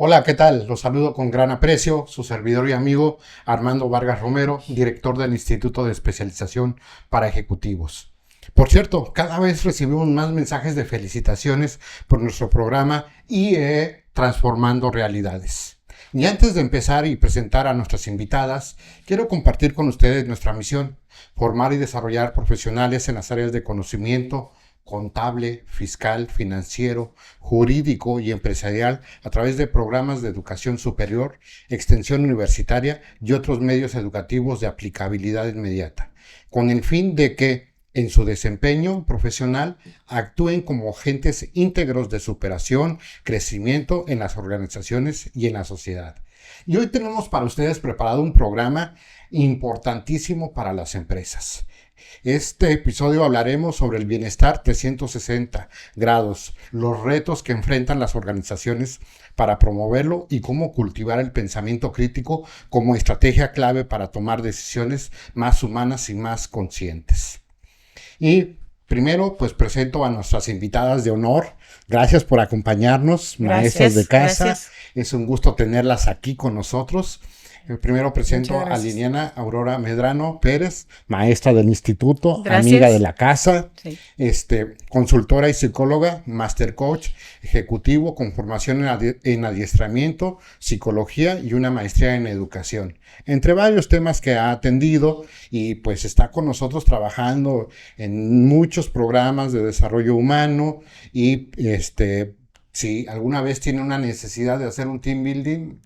Hola, ¿qué tal? Los saludo con gran aprecio, su servidor y amigo Armando Vargas Romero, director del Instituto de Especialización para Ejecutivos. Por cierto, cada vez recibimos más mensajes de felicitaciones por nuestro programa IE Transformando Realidades. Y antes de empezar y presentar a nuestras invitadas, quiero compartir con ustedes nuestra misión: formar y desarrollar profesionales en las áreas de conocimiento contable, fiscal, financiero, jurídico y empresarial a través de programas de educación superior, extensión universitaria y otros medios educativos de aplicabilidad inmediata, con el fin de que en su desempeño profesional actúen como agentes íntegros de superación, crecimiento en las organizaciones y en la sociedad. Y hoy tenemos para ustedes preparado un programa importantísimo para las empresas. Este episodio hablaremos sobre el bienestar 360 grados, los retos que enfrentan las organizaciones para promoverlo y cómo cultivar el pensamiento crítico como estrategia clave para tomar decisiones más humanas y más conscientes. Y primero, pues presento a nuestras invitadas de honor. Gracias por acompañarnos, maestras de casa. Gracias. Es un gusto tenerlas aquí con nosotros. Primero presento a Liliana Aurora Medrano Pérez, maestra del instituto, amiga de la casa, sí. Consultora y psicóloga, master coach, ejecutivo con formación en adiestramiento, psicología y una maestría en educación. Entre varios temas que ha atendido, y pues está con nosotros trabajando en muchos programas de desarrollo humano y si alguna vez tiene una necesidad de hacer un team building,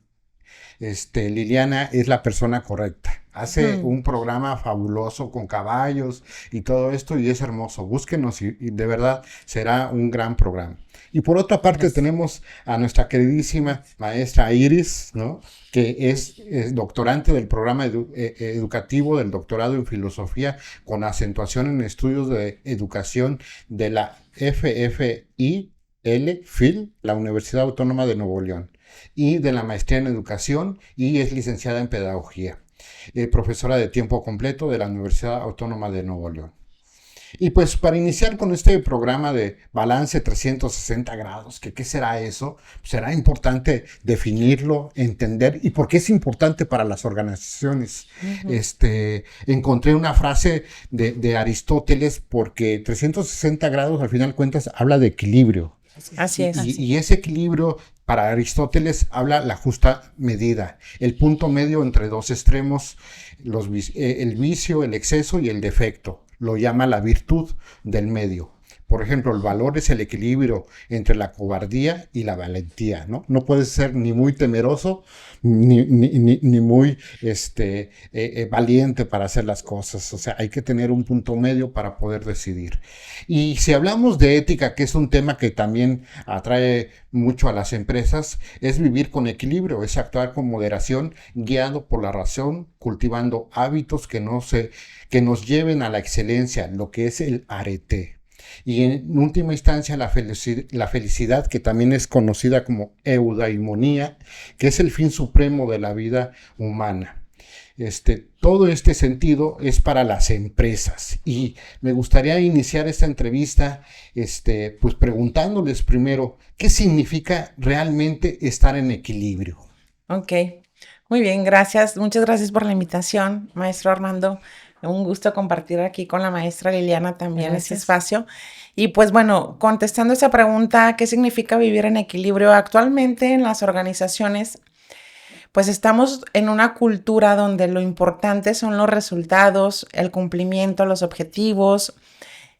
Liliana es la persona correcta. Hace un programa fabuloso con caballos y todo esto y es hermoso. Búsquenos y de verdad será un gran programa. Y por otra parte tenemos a nuestra queridísima maestra Iris, ¿no? Que es doctorante del programa educativo del doctorado en filosofía con acentuación en estudios de educación de la FFIL, la Universidad Autónoma de Nuevo León, y de la maestría en educación y es licenciada en pedagogía, profesora de tiempo completo de la Universidad Autónoma de Nuevo León. Y pues para iniciar con este programa de balance 360 grados, ¿qué será eso? Será importante definirlo, entender y por qué es importante para las organizaciones. Encontré una frase de Aristóteles porque 360 grados al final de cuentas habla de equilibrio. Así es. Y ese equilibrio para Aristóteles habla la justa medida, el punto medio entre dos extremos, el vicio, el exceso y el defecto. Lo llama la virtud del medio. Por ejemplo, el valor es el equilibrio entre la cobardía y la valentía, ¿no? No puedes ser ni muy temeroso ni muy valiente para hacer las cosas. O sea, hay que tener un punto medio para poder decidir. Y si hablamos de ética, que es un tema que también atrae mucho a las empresas, es vivir con equilibrio, es actuar con moderación, guiado por la razón, cultivando hábitos que nos lleven a la excelencia, lo que es el arete. Y en última instancia la felicidad, que también es conocida como eudaimonía, que es el fin supremo de la vida humana. Todo este sentido es para las empresas y me gustaría iniciar esta entrevista pues preguntándoles primero ¿qué significa realmente estar en equilibrio? Ok, muy bien, gracias. Muchas gracias por la invitación, maestro Armando. Un gusto compartir aquí con la maestra Liliana también ese espacio. Y pues bueno, contestando esa pregunta, ¿qué significa vivir en equilibrio? Actualmente en las organizaciones, pues estamos en una cultura donde lo importante son los resultados, el cumplimiento, los objetivos,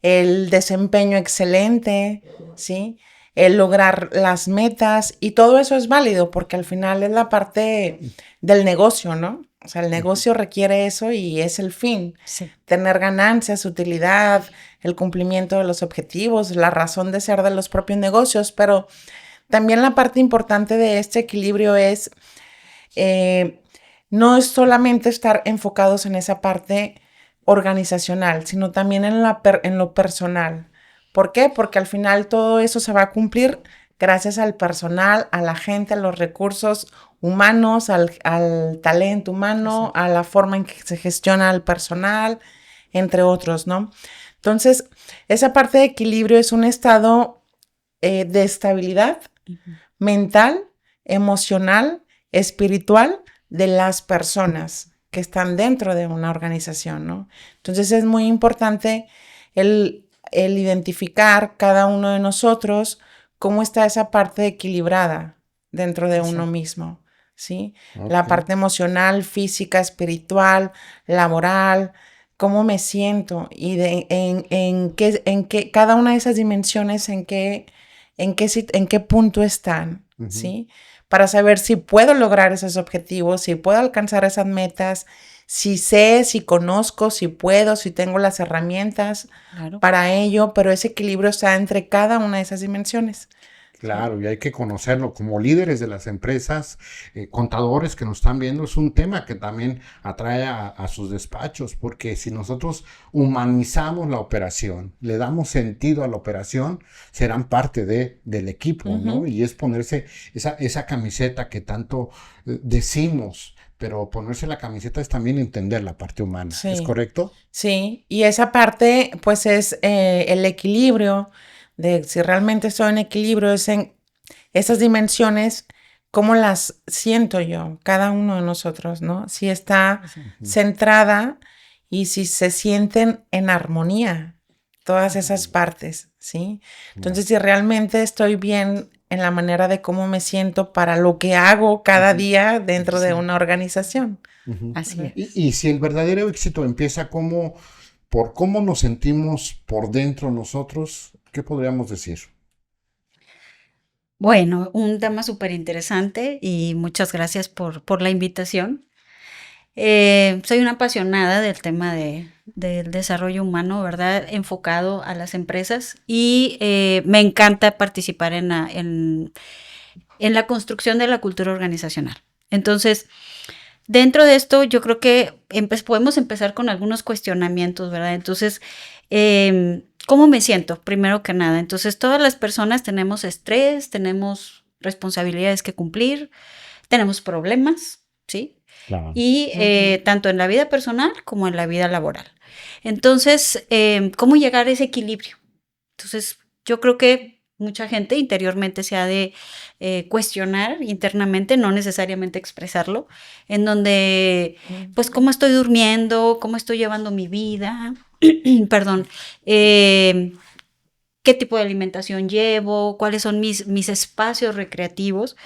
el desempeño excelente, ¿sí? El lograr las metas y todo eso es válido porque al final es la parte del negocio, ¿no? O sea, el negocio requiere eso y es el fin. Sí. Tener ganancias, utilidad, el cumplimiento de los objetivos, la razón de ser de los propios negocios. Pero también la parte importante de este equilibrio es no es solamente estar enfocados en esa parte organizacional, sino también en lo personal. ¿Por qué? Porque al final todo eso se va a cumplir gracias al personal, a la gente, a los recursos humanos, al talento humano, a la forma en que se gestiona el personal, entre otros, ¿no? Entonces, esa parte de equilibrio es un estado de estabilidad mental emocional, espiritual de las personas que están dentro de una organización, ¿no? Entonces es muy importante el identificar cada uno de nosotros cómo está esa parte equilibrada dentro de uno mismo, ¿sí? Ok. La parte emocional, física, espiritual, laboral, cómo me siento y en qué cada una de esas dimensiones, en qué punto están, ¿sí? Para saber si puedo lograr esos objetivos, si puedo alcanzar esas metas, si sé, si conozco, si puedo, si tengo las herramientas para ello, pero ese equilibrio está entre cada una de esas dimensiones. Claro, y hay que conocerlo como líderes de las empresas, contadores que nos están viendo, es un tema que también atrae a sus despachos, porque si nosotros humanizamos la operación, le damos sentido a la operación, serán parte del equipo, ¿no? Y es ponerse esa camiseta que tanto decimos, pero ponerse la camiseta es también entender la parte humana, Sí. ¿es correcto? Sí, y esa parte pues es el equilibrio de si realmente estoy en equilibrio, es en esas dimensiones, cómo las siento yo, cada uno de nosotros, ¿no? Si está centrada y si se sienten en armonía todas esas partes, ¿sí? Entonces, si realmente estoy bien en la manera de cómo me siento para lo que hago cada día dentro de una organización. Así es. Y si el verdadero éxito empieza por cómo nos sentimos por dentro nosotros, ¿qué podríamos decir? Bueno, un tema súper interesante y muchas gracias por la invitación. Soy una apasionada del tema del desarrollo humano, ¿verdad? Enfocado a las empresas y me encanta participar en la construcción de la cultura organizacional. Entonces, dentro de esto, yo creo que podemos empezar con algunos cuestionamientos, ¿verdad? Entonces, ¿cómo me siento? Primero que nada. Entonces, todas las personas tenemos estrés, tenemos responsabilidades que cumplir, tenemos problemas, ¿sí? Claro. Y tanto en la vida personal como en la vida laboral. Entonces, ¿cómo llegar a ese equilibrio? Entonces, yo creo que mucha gente interiormente se ha de cuestionar internamente, no necesariamente expresarlo, en donde, pues, cómo estoy durmiendo, cómo estoy llevando mi vida, perdón, qué tipo de alimentación llevo, cuáles son mis espacios recreativos.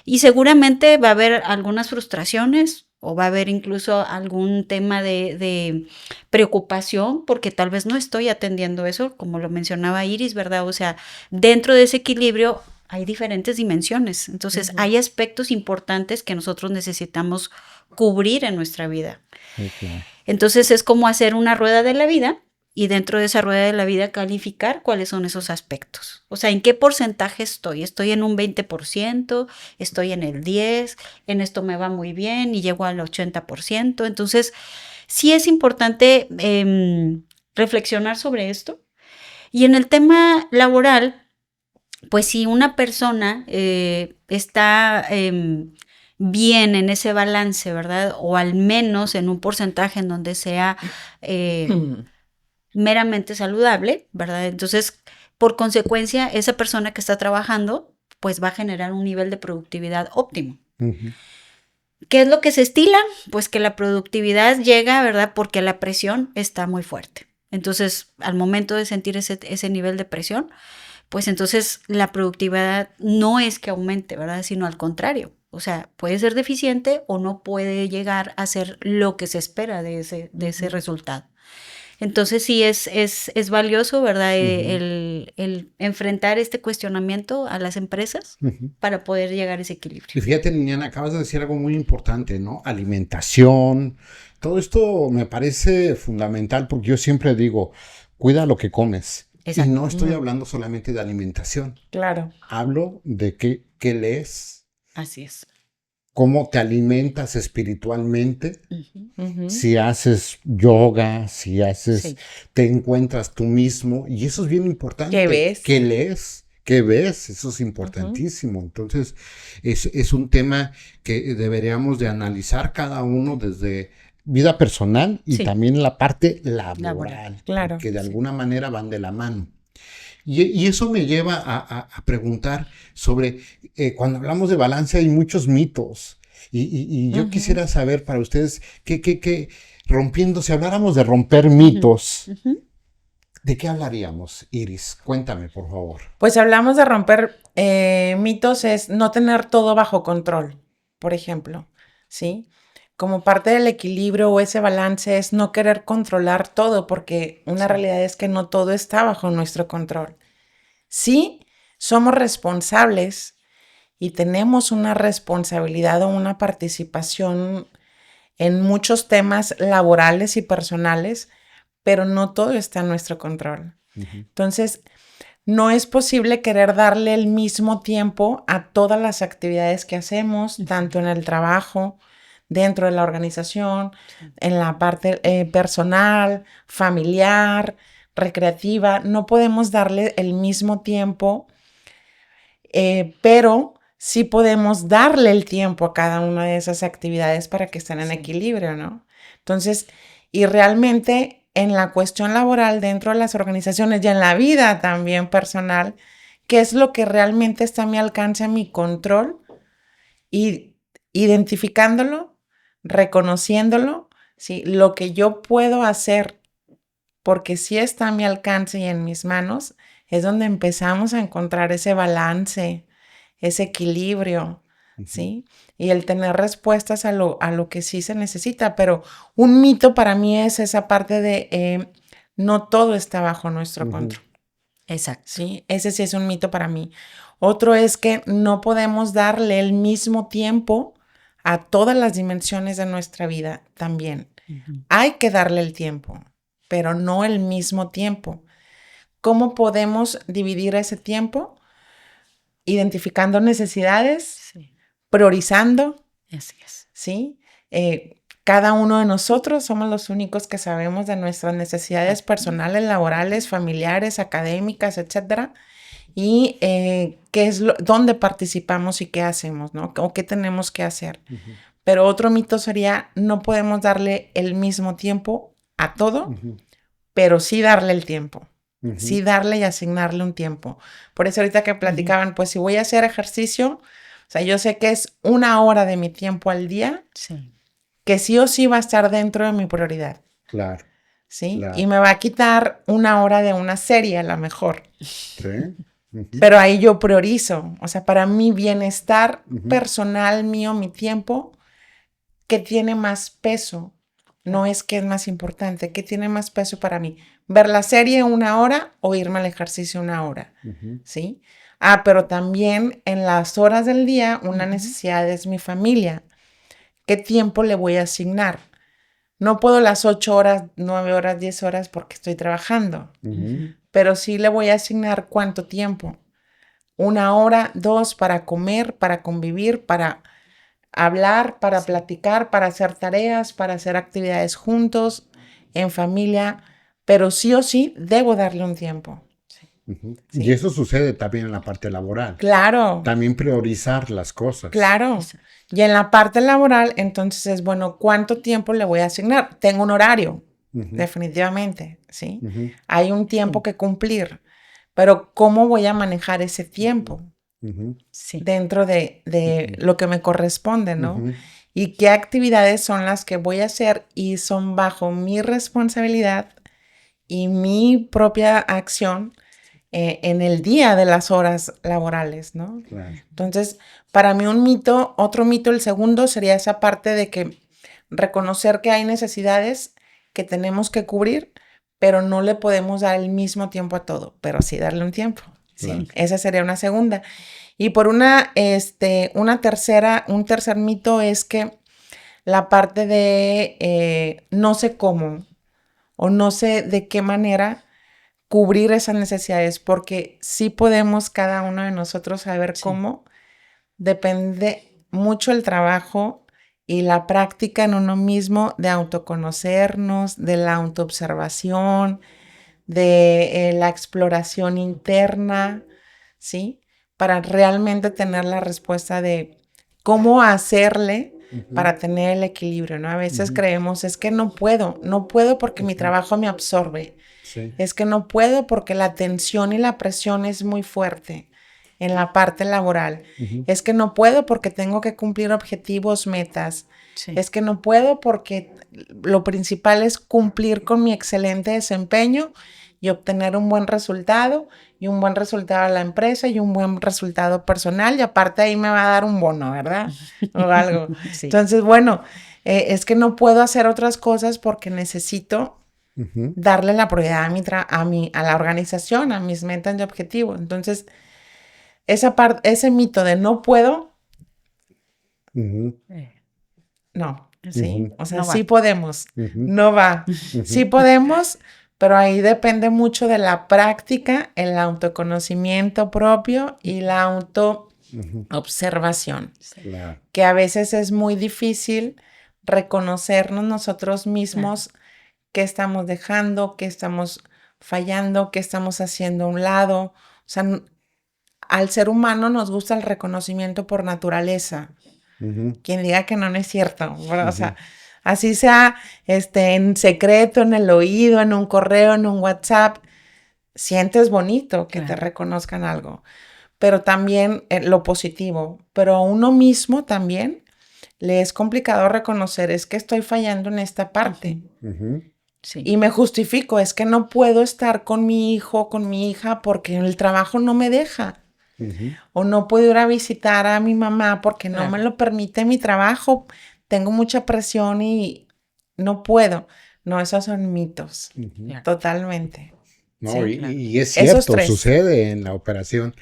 Y seguramente va a haber algunas frustraciones o va a haber incluso algún tema de preocupación porque tal vez no estoy atendiendo eso, como lo mencionaba Iris, ¿verdad? O sea, dentro de ese equilibrio hay diferentes dimensiones. Entonces, hay aspectos importantes que nosotros necesitamos cubrir en nuestra vida. Okay. Entonces, es como hacer una rueda de la vida. Y dentro de esa rueda de la vida calificar cuáles son esos aspectos. O sea, ¿en qué porcentaje estoy? ¿Estoy en un 20%? ¿Estoy en el 10%? ¿En esto me va muy bien y llego al 80%? Entonces, sí es importante reflexionar sobre esto. Y en el tema laboral, pues si una persona está bien en ese balance, ¿verdad? O al menos en un porcentaje en donde sea meramente saludable, ¿verdad? Entonces, por consecuencia, esa persona que está trabajando, pues va a generar un nivel de productividad óptimo. ¿Qué es lo que se estila? Pues que la productividad llega, ¿verdad? Porque la presión está muy fuerte. Entonces, al momento de sentir ese nivel de presión, pues entonces la productividad no es que aumente, ¿verdad? Sino al contrario. O sea, puede ser deficiente o no puede llegar a ser lo que se espera de ese resultado. Entonces sí es valioso, ¿verdad? El enfrentar este cuestionamiento a las empresas para poder llegar a ese equilibrio. Y fíjate, Liliana, acabas de decir algo muy importante, ¿no? Alimentación. Todo esto me parece fundamental porque yo siempre digo, cuida lo que comes. Exacto. Y no estoy hablando solamente de alimentación. Claro. Hablo de qué lees. Así es. Cómo te alimentas espiritualmente, si haces yoga, si haces, te encuentras tú mismo, y eso es bien importante. ¿Qué ves? ¿Qué lees? ¿Qué ves? Eso es importantísimo. Entonces, es un tema que deberíamos de analizar cada uno desde vida personal y también la parte laboral, claro, que de alguna manera van de la mano. Y eso me lleva a preguntar sobre, cuando hablamos de balance hay muchos mitos. Y yo quisiera saber para ustedes, si habláramos de romper mitos, ¿de qué hablaríamos, Iris? Cuéntame, por favor. Pues hablamos de romper mitos, es no tener todo bajo control, por ejemplo, ¿sí? Como parte del equilibrio o ese balance es no querer controlar todo, porque una realidad es que no todo está bajo nuestro control. Sí, somos responsables y tenemos una responsabilidad o una participación en muchos temas laborales y personales, pero no todo está en nuestro control. Entonces, no es posible querer darle el mismo tiempo a todas las actividades que hacemos, tanto en el trabajo, dentro de la organización, en la parte personal, familiar, recreativa. No podemos darle el mismo tiempo, pero sí podemos darle el tiempo a cada una de esas actividades para que estén en equilibrio, ¿no? Entonces, y realmente en la cuestión laboral dentro de las organizaciones y en la vida también personal, ¿qué es lo que realmente está a mi alcance, a mi control? Y identificándolo, reconociéndolo, ¿sí? Lo que yo puedo hacer, porque sí está a mi alcance y en mis manos, es donde empezamos a encontrar ese balance, ese equilibrio, ¿sí? Y el tener respuestas a lo que sí se necesita. Pero un mito para mí es esa parte de no todo está bajo nuestro control. Exacto. Sí, ese sí es un mito para mí. Otro es que no podemos darle el mismo tiempo a todas las dimensiones de nuestra vida también. Hay que darle el tiempo, pero no el mismo tiempo. ¿Cómo podemos dividir ese tiempo? Identificando necesidades, priorizando. Así es. ¿Sí? Cada uno de nosotros somos los únicos que sabemos de nuestras necesidades personales, laborales, familiares, académicas, etcétera. Y qué es dónde participamos y qué hacemos, ¿no? O qué tenemos que hacer. Pero otro mito sería, no podemos darle el mismo tiempo a todo, pero sí darle el tiempo. Sí darle y asignarle un tiempo. Por eso ahorita que platicaban, pues si voy a hacer ejercicio, o sea, yo sé que es 1 hora de mi tiempo al día, que sí o sí va a estar dentro de mi prioridad. Claro. ¿Sí? Claro. Y me va a quitar 1 hora de una serie a lo mejor. Sí. Pero ahí yo priorizo, o sea, para mi bienestar personal mío, mi tiempo, ¿qué tiene más peso? No es que es más importante, ¿qué tiene más peso para mí? ¿Ver la serie 1 hora o irme al ejercicio 1 hora? ¿Sí? Pero también en las horas del día, una necesidad es mi familia. ¿Qué tiempo le voy a asignar? No puedo las 8 horas, 9 horas, 10 horas porque estoy trabajando. Pero sí le voy a asignar cuánto tiempo. 1 hora, 2 para comer, para convivir, para hablar, para platicar, para hacer tareas, para hacer actividades juntos, en familia. Pero sí o sí debo darle un tiempo. Sí. Y eso sucede también en la parte laboral. Claro. También priorizar las cosas. Claro. Y en la parte laboral, entonces es, bueno, ¿cuánto tiempo le voy a asignar? Tengo un horario, definitivamente, ¿sí? Hay un tiempo que cumplir, pero ¿cómo voy a manejar ese tiempo? Dentro de lo que me corresponde, ¿no? Y qué actividades son las que voy a hacer y son bajo mi responsabilidad y mi propia acción en el día de las horas laborales, ¿no? Claro. Entonces, para mí otro mito, el segundo, sería esa parte de que reconocer que hay necesidades que tenemos que cubrir, pero no le podemos dar el mismo tiempo a todo, pero sí darle un tiempo. Claro. Sí, esa sería una segunda. Y por un tercer mito es que la parte de no sé cómo o no sé de qué manera cubrir esas necesidades, porque sí podemos cada uno de nosotros saber cómo. Depende mucho el trabajo y la práctica en uno mismo de autoconocernos, de la autoobservación, de la exploración interna, ¿sí? Para realmente tener la respuesta de cómo hacerle para tener el equilibrio, ¿no? A veces creemos, es que no puedo porque mi trabajo me absorbe. Sí. Es que no puedo porque la tensión y la presión es muy fuerte en la parte laboral. Es que no puedo porque tengo que cumplir objetivos, metas. Sí. Es que no puedo porque lo principal es cumplir con mi excelente desempeño y obtener un buen resultado y un buen resultado a la empresa y un buen resultado personal y aparte ahí me va a dar un bono, ¿verdad? O algo. Sí. Entonces, bueno, es que no puedo hacer otras cosas porque necesito darle la prioridad a la organización, a mis metas y objetivos. Entonces, ese mito de no puedo, no, sí, o sea, No va. sí podemos, no va, sí podemos, pero ahí depende mucho de la práctica, el autoconocimiento propio y la autoobservación, Claro. que a veces es muy difícil reconocernos nosotros mismos qué estamos dejando, qué estamos fallando, qué estamos haciendo a un lado. O sea, al ser humano nos gusta el reconocimiento por naturaleza. Quien diga que no, no es cierto. Bueno, o sea, así sea en secreto, en el oído, en un correo, en un WhatsApp, sientes bonito que te reconozcan algo. Pero también lo positivo. Pero a uno mismo también le es complicado reconocer, es que estoy fallando en esta parte. Sí. Y me justifico, es que no puedo estar con mi hijo, con mi hija, porque el trabajo no me deja. O no puedo ir a visitar a mi mamá porque no me lo permite mi trabajo. Tengo mucha presión y no puedo. No, esos son mitos. Totalmente. No, Sí, y es Esos cierto, tres. sucede en la operación.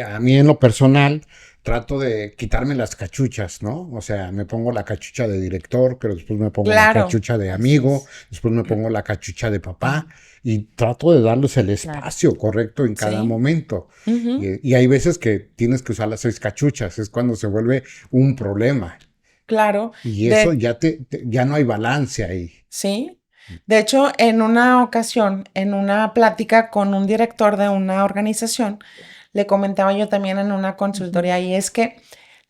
A mí en lo personal trato de quitarme las cachuchas, ¿no? O sea, me pongo la cachucha de director, pero después me pongo la Claro. cachucha de amigo, después me pongo la cachucha de papá y trato de darles el espacio correcto en cada Sí. momento. Y hay veces que tienes que usar las 6 cachuchas, es cuando se vuelve un problema. Claro. Y eso ya no hay balance ahí. Sí. De hecho, en una ocasión, en una plática con un director de una organización, le comentaba yo también en una consultoría, y es que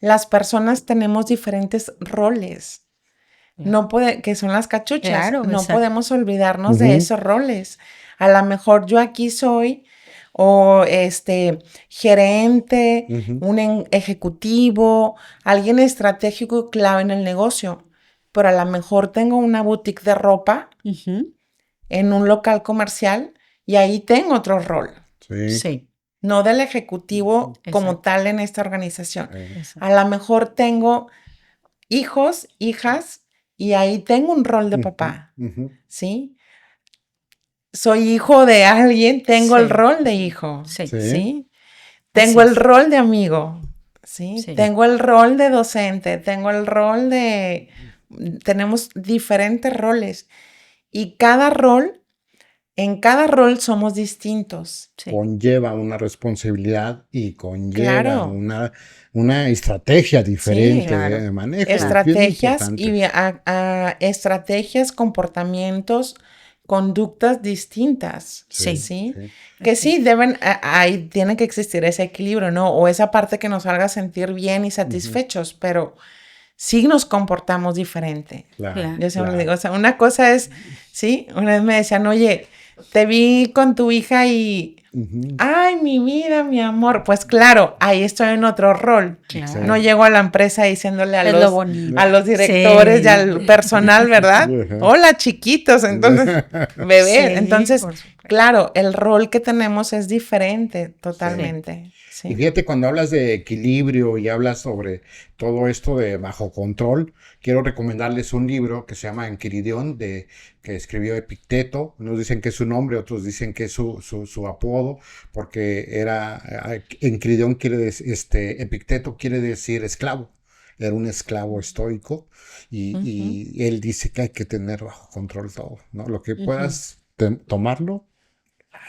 las personas tenemos diferentes roles, que son las cachuchas. Claro, no exacto. podemos olvidarnos de esos roles. A lo mejor yo aquí soy gerente, un ejecutivo, alguien estratégico clave en el negocio, pero a lo mejor tengo una boutique de ropa en un local comercial y ahí tengo otro rol, Sí. no del ejecutivo como Exacto. tal en esta organización. Exacto. A lo mejor tengo hijos, hijas y ahí tengo un rol de papá, ¿sí? Soy hijo de alguien, tengo el Sí. rol de hijo, Sí. ¿sí? Tengo Así el es. rol de amigo, ¿sí? Sí. Tengo el rol de docente, tengo el rol de... Tenemos diferentes roles y en cada rol somos distintos. Sí. Conlleva una responsabilidad y conlleva Claro. una estrategia diferente claro. de manejo. que es Estrategias importante. estrategias, comportamientos, conductas distintas. Sí. ¿Sí? Que sí, ahí tiene que existir ese equilibrio, ¿no? O esa parte que nos haga sentir bien y satisfechos, pero sí nos comportamos diferente. Claro, Yo siempre claro. digo, o sea, una cosa es, sí, una vez me decían, oye, te vi con tu hija y, ay, mi vida, mi amor. Pues claro, ahí estoy en otro rol. Claro. No llego a la empresa diciéndole Es lo bonito. a los directores Sí. y al personal, ¿verdad? Ajá. Hola, chiquitos. Entonces, bebé. Sí, Entonces, por supuesto. claro, el rol que tenemos es diferente totalmente. Sí. Y fíjate, cuando hablas de equilibrio y hablas sobre todo esto de bajo control, quiero recomendarles un libro que se llama Enquiridión, que escribió Epicteto. Unos dicen que es su nombre, otros dicen que es su apodo, porque Enquiridión quiere decir, Epicteto quiere decir esclavo. Era un esclavo estoico y él dice que hay que tener bajo control todo, ¿no? Lo que puedas tomarlo,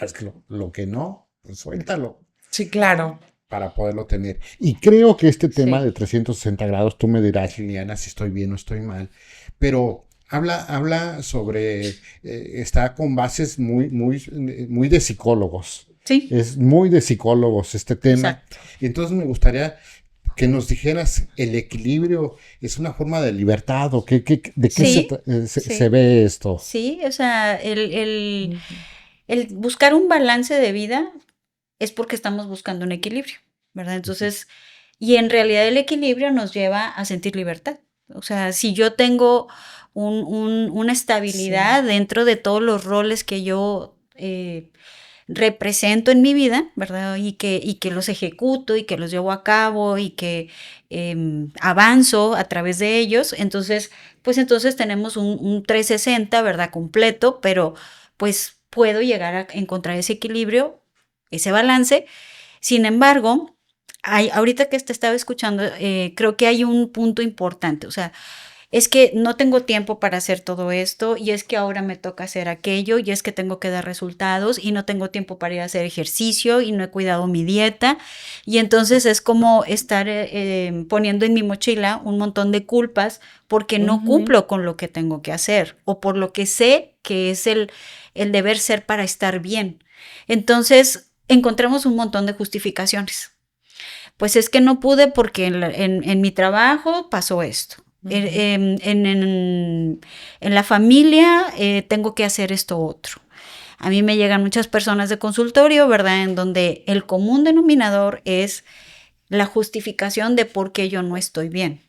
hazlo. Lo que no, pues suéltalo Sí, claro. para poderlo tener. Y creo que este tema Sí. de 360 grados, tú me dirás, Liliana, si estoy bien o estoy mal, pero habla sobre, está con bases muy de psicólogos. Sí. Es muy de psicólogos este tema. Exacto. Y entonces me gustaría que nos dijeras, ¿el equilibrio es una forma de libertad o de qué Sí, se ve esto? sí, o sea, el buscar un balance de vida es porque estamos buscando un equilibrio, ¿verdad? Entonces, y en realidad el equilibrio nos lleva a sentir libertad. O sea, si yo tengo una estabilidad dentro de todos los roles que yo represento en mi vida, ¿verdad? Y que los ejecuto y que los llevo a cabo y que avanzo a través de ellos, entonces, pues entonces tenemos un 360, ¿verdad? Completo, pero pues puedo llegar a encontrar ese equilibrio, ese balance. Sin embargo, ahorita que te estaba escuchando, creo que hay un punto importante, o sea, es que no tengo tiempo para hacer todo esto y es que ahora me toca hacer aquello y es que tengo que dar resultados y no tengo tiempo para ir a hacer ejercicio y no he cuidado mi dieta y entonces es como estar poniendo en mi mochila un montón de culpas porque no cumplo con lo que tengo que hacer o por lo que sé que es el deber ser para estar bien. Entonces encontramos un montón de justificaciones. Pues es que no pude porque en mi trabajo pasó esto. En la familia tengo que hacer esto otro. A mí me llegan muchas personas de consultorio, ¿verdad? En donde el común denominador es la justificación de por qué yo no estoy bien.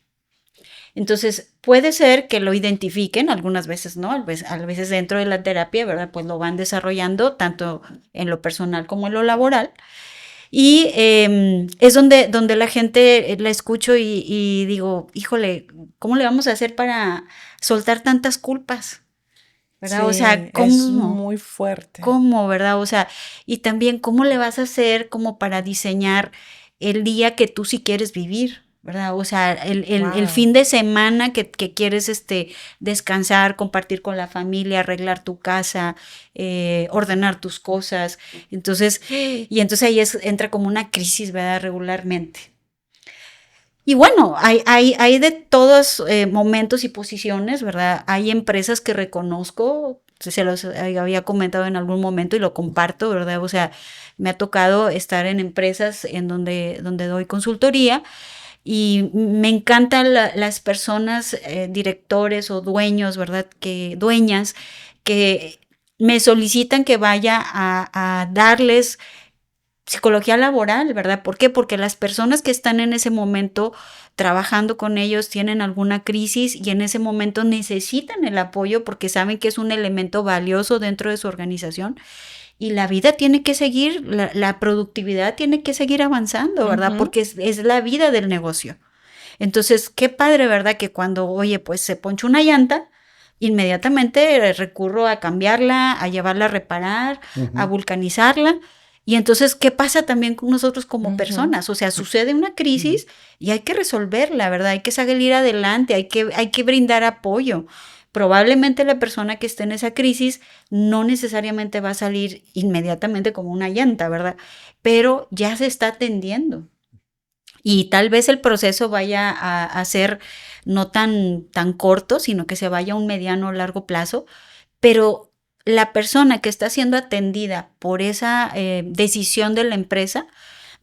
Entonces, puede ser que lo identifiquen, algunas veces no, a veces dentro de la terapia, ¿verdad? Pues lo van desarrollando tanto en lo personal como en lo laboral. Y es donde la gente la escucho y digo, híjole, ¿cómo le vamos a hacer para soltar tantas culpas? ¿Verdad? Sí, O sea, es ¿cómo? muy fuerte. ¿Cómo, verdad? O sea, y también, ¿cómo le vas a hacer como para diseñar el día que tú sí quieres vivir? ¿Verdad? O sea, el fin de semana que quieres descansar, compartir con la familia, arreglar tu casa, ordenar tus cosas. Entonces ahí entra como una crisis, ¿verdad? Regularmente. Y bueno, hay de todos momentos y posiciones, ¿verdad? Hay empresas que reconozco, se los había comentado en algún momento y lo comparto, ¿verdad? O sea, me ha tocado estar en empresas en donde doy consultoría y me encantan las personas, directores o dueños, ¿verdad? Dueñas, que me solicitan que vaya a darles psicología laboral, ¿verdad? ¿Por qué? Porque las personas que están en ese momento trabajando con ellos tienen alguna crisis y en ese momento necesitan el apoyo porque saben que es un elemento valioso dentro de su organización y la vida tiene que seguir, la productividad tiene que seguir avanzando, ¿verdad? Porque es la vida del negocio. Entonces, qué padre, ¿verdad? Que cuando, oye, pues se poncha una llanta, inmediatamente recurro a cambiarla, a llevarla a reparar, a vulcanizarla. Y entonces, ¿qué pasa también con nosotros como personas? O sea, sucede una crisis y hay que resolverla, ¿verdad? Hay que salir adelante, hay que brindar apoyo. Probablemente la persona que esté en esa crisis no necesariamente va a salir inmediatamente como una llanta, ¿verdad? Pero ya se está atendiendo. Y tal vez el proceso vaya a ser no tan corto, sino que se vaya a un mediano o largo plazo, pero la persona que está siendo atendida por esa decisión de la empresa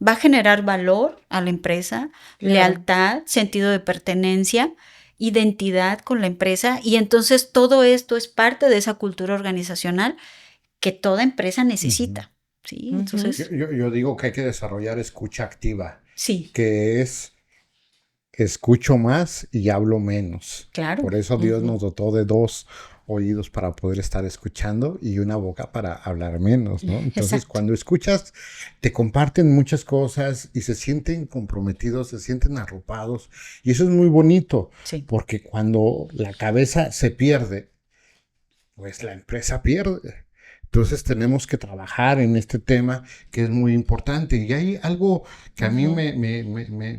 va a generar valor a la empresa, lealtad, sentido de pertenencia, identidad con la empresa, y entonces todo esto es parte de esa cultura organizacional que toda empresa necesita. ¿Sí? Entonces, yo digo que hay que desarrollar escucha activa. Sí. Que es escucho más y hablo menos. Claro. Por eso Dios nos dotó de 2 oídos para poder estar escuchando y una boca para hablar menos, ¿no? Entonces, Exacto. cuando escuchas, te comparten muchas cosas y se sienten comprometidos, se sienten arropados. Y eso es muy bonito, porque cuando la cabeza se pierde, pues la empresa pierde. Entonces tenemos que trabajar en este tema que es muy importante. Y hay algo que a mí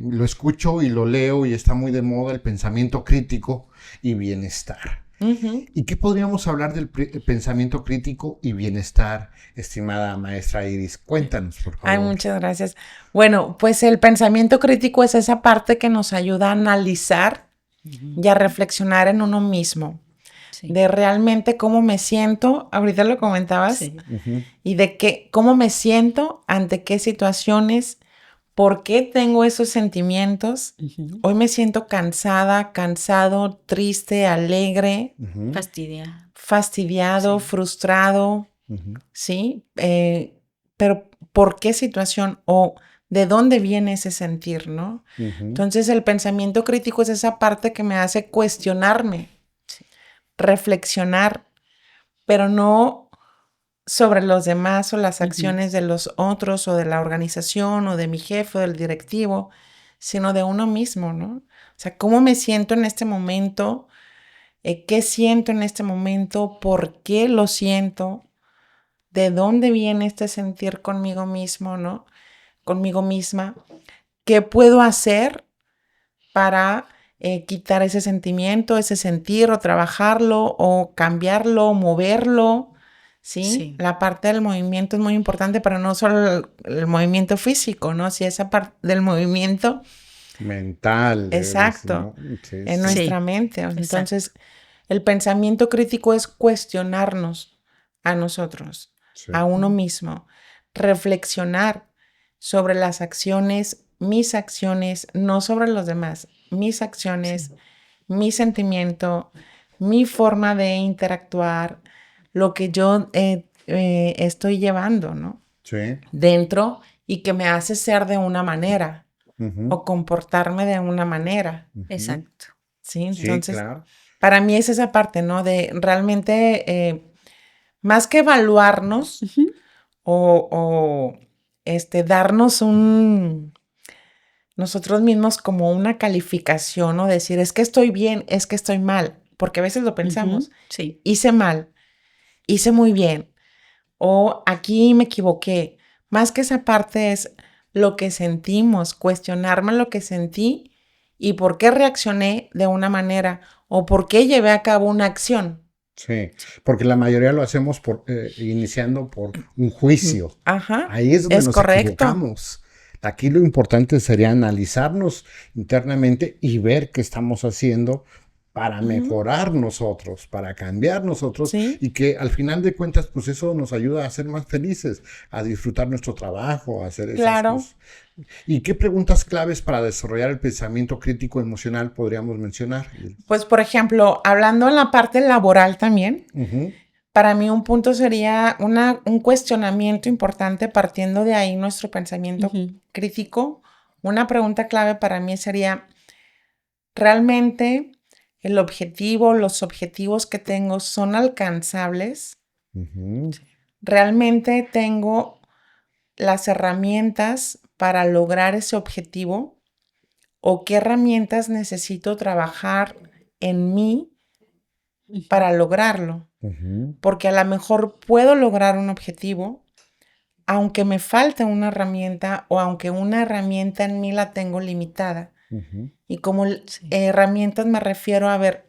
lo escucho y lo leo y está muy de moda, el pensamiento crítico y bienestar. ¿Y qué podríamos hablar del pensamiento crítico y bienestar, estimada maestra Iris? Cuéntanos, por favor. Ay, muchas gracias. Bueno, pues el pensamiento crítico es esa parte que nos ayuda a analizar y a reflexionar en uno mismo. De realmente cómo me siento, ahorita lo comentabas, y de cómo me siento ante qué situaciones, ¿por qué tengo esos sentimientos? Hoy me siento cansada, cansado, triste, alegre, fastidiado, frustrado, ¿sí? Pero ¿por qué situación o de dónde viene ese sentir, no? Entonces el pensamiento crítico es esa parte que me hace cuestionarme, reflexionar, pero no sobre los demás o las acciones de los otros o de la organización o de mi jefe o del directivo, sino de uno mismo, ¿no? O sea, ¿cómo me siento en este momento? ¿Qué siento en este momento? ¿Por qué lo siento? ¿De dónde viene este sentir conmigo mismo, ¿no? Conmigo misma. ¿Qué puedo hacer para quitar ese sentimiento, ese sentir o trabajarlo o cambiarlo, moverlo? ¿Sí? La parte del movimiento es muy importante, pero no solo el movimiento físico, ¿no? Si esa parte del movimiento mental. Exacto. En nuestra mente. Entonces, el pensamiento crítico es cuestionarnos a nosotros, a uno mismo, reflexionar sobre las acciones, mis acciones, no sobre los demás, mis acciones, mi sentimiento, mi forma de interactuar, lo que yo estoy llevando, ¿no? Dentro y que me hace ser de una manera o comportarme de una manera. Exacto. Sí, entonces, claro. Para mí es esa parte, ¿no? De realmente, más que evaluarnos o darnos nosotros mismos como una calificación o decir, es que estoy bien, es que estoy mal, porque a veces lo pensamos, hice mal, hice muy bien, o aquí me equivoqué. Más que esa parte es lo que sentimos, cuestionarme lo que sentí y por qué reaccioné de una manera o por qué llevé a cabo una acción. Sí, porque la mayoría lo hacemos iniciando por un juicio. Ajá. Ahí es donde nos equivocamos. Aquí lo importante sería analizarnos internamente y ver qué estamos haciendo para mejorar nosotros, para cambiar nosotros, y que al final de cuentas, pues eso nos ayuda a ser más felices, a disfrutar nuestro trabajo, a hacer esas cosas. ¿Y qué preguntas claves para desarrollar el pensamiento crítico emocional podríamos mencionar? Pues, por ejemplo, hablando en la parte laboral también, para mí un punto sería un cuestionamiento importante partiendo de ahí nuestro pensamiento crítico. Una pregunta clave para mí sería, ¿realmente los objetivos que tengo son alcanzables? ¿Realmente tengo las herramientas para lograr ese objetivo? ¿O qué herramientas necesito trabajar en mí para lograrlo? Porque a lo mejor puedo lograr un objetivo, aunque me falte una herramienta o aunque una herramienta en mí la tengo limitada. Y como herramientas me refiero a ver,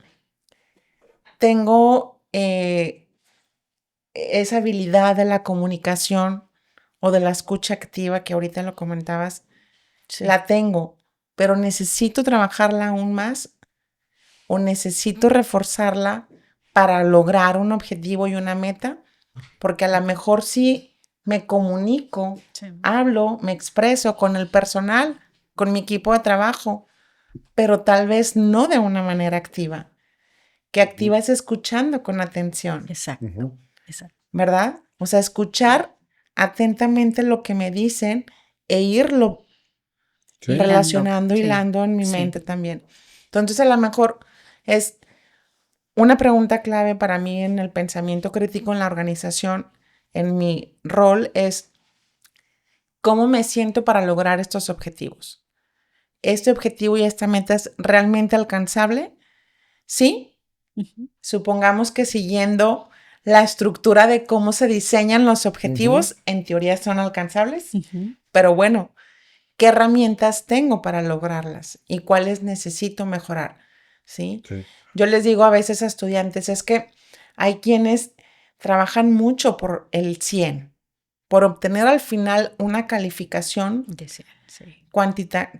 tengo esa habilidad de la comunicación o de la escucha activa que ahorita lo comentabas, la tengo, pero necesito trabajarla aún más o necesito reforzarla para lograr un objetivo y una meta, porque a lo mejor sí me comunico, hablo, me expreso con el personal, con mi equipo de trabajo, pero tal vez no de una manera activa. Que activa es escuchando con atención. Exacto. ¿Verdad? O sea, escuchar atentamente lo que me dicen e irlo relacionando, hilando en mi mente también. Entonces, a lo mejor es una pregunta clave para mí en el pensamiento crítico en la organización, en mi rol, es ¿cómo me siento para lograr estos objetivos? ¿Este objetivo y esta meta es realmente alcanzable? ¿Sí? Supongamos que siguiendo la estructura de cómo se diseñan los objetivos, en teoría son alcanzables, pero bueno, ¿qué herramientas tengo para lograrlas y cuáles necesito mejorar? ¿Sí? Yo les digo a veces a estudiantes, es que hay quienes trabajan mucho por el 100, por obtener al final una calificación de 100,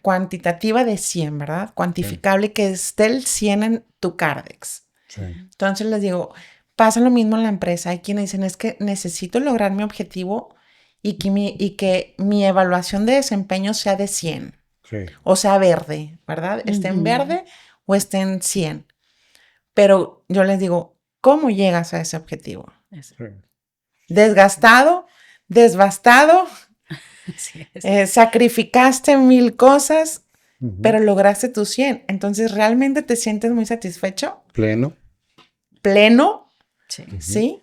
cuantitativa de 100, ¿verdad? Cuantificable, que esté el 100 en tu Cardex. Entonces les digo, pasa lo mismo en la empresa. Hay quienes dicen, es que necesito lograr mi objetivo y que mi evaluación de desempeño sea de 100. Sí. O sea, verde, ¿verdad? Esté en verde o esté en 100. Pero yo les digo, ¿cómo llegas a ese objetivo? Sí. Desgastado, devastado, Así es. sacrificaste 1000 cosas, Ujú. pero lograste tus 100. Entonces, ¿realmente te sientes muy satisfecho? Pleno. ¿Pleno? Sí, ¿Sí?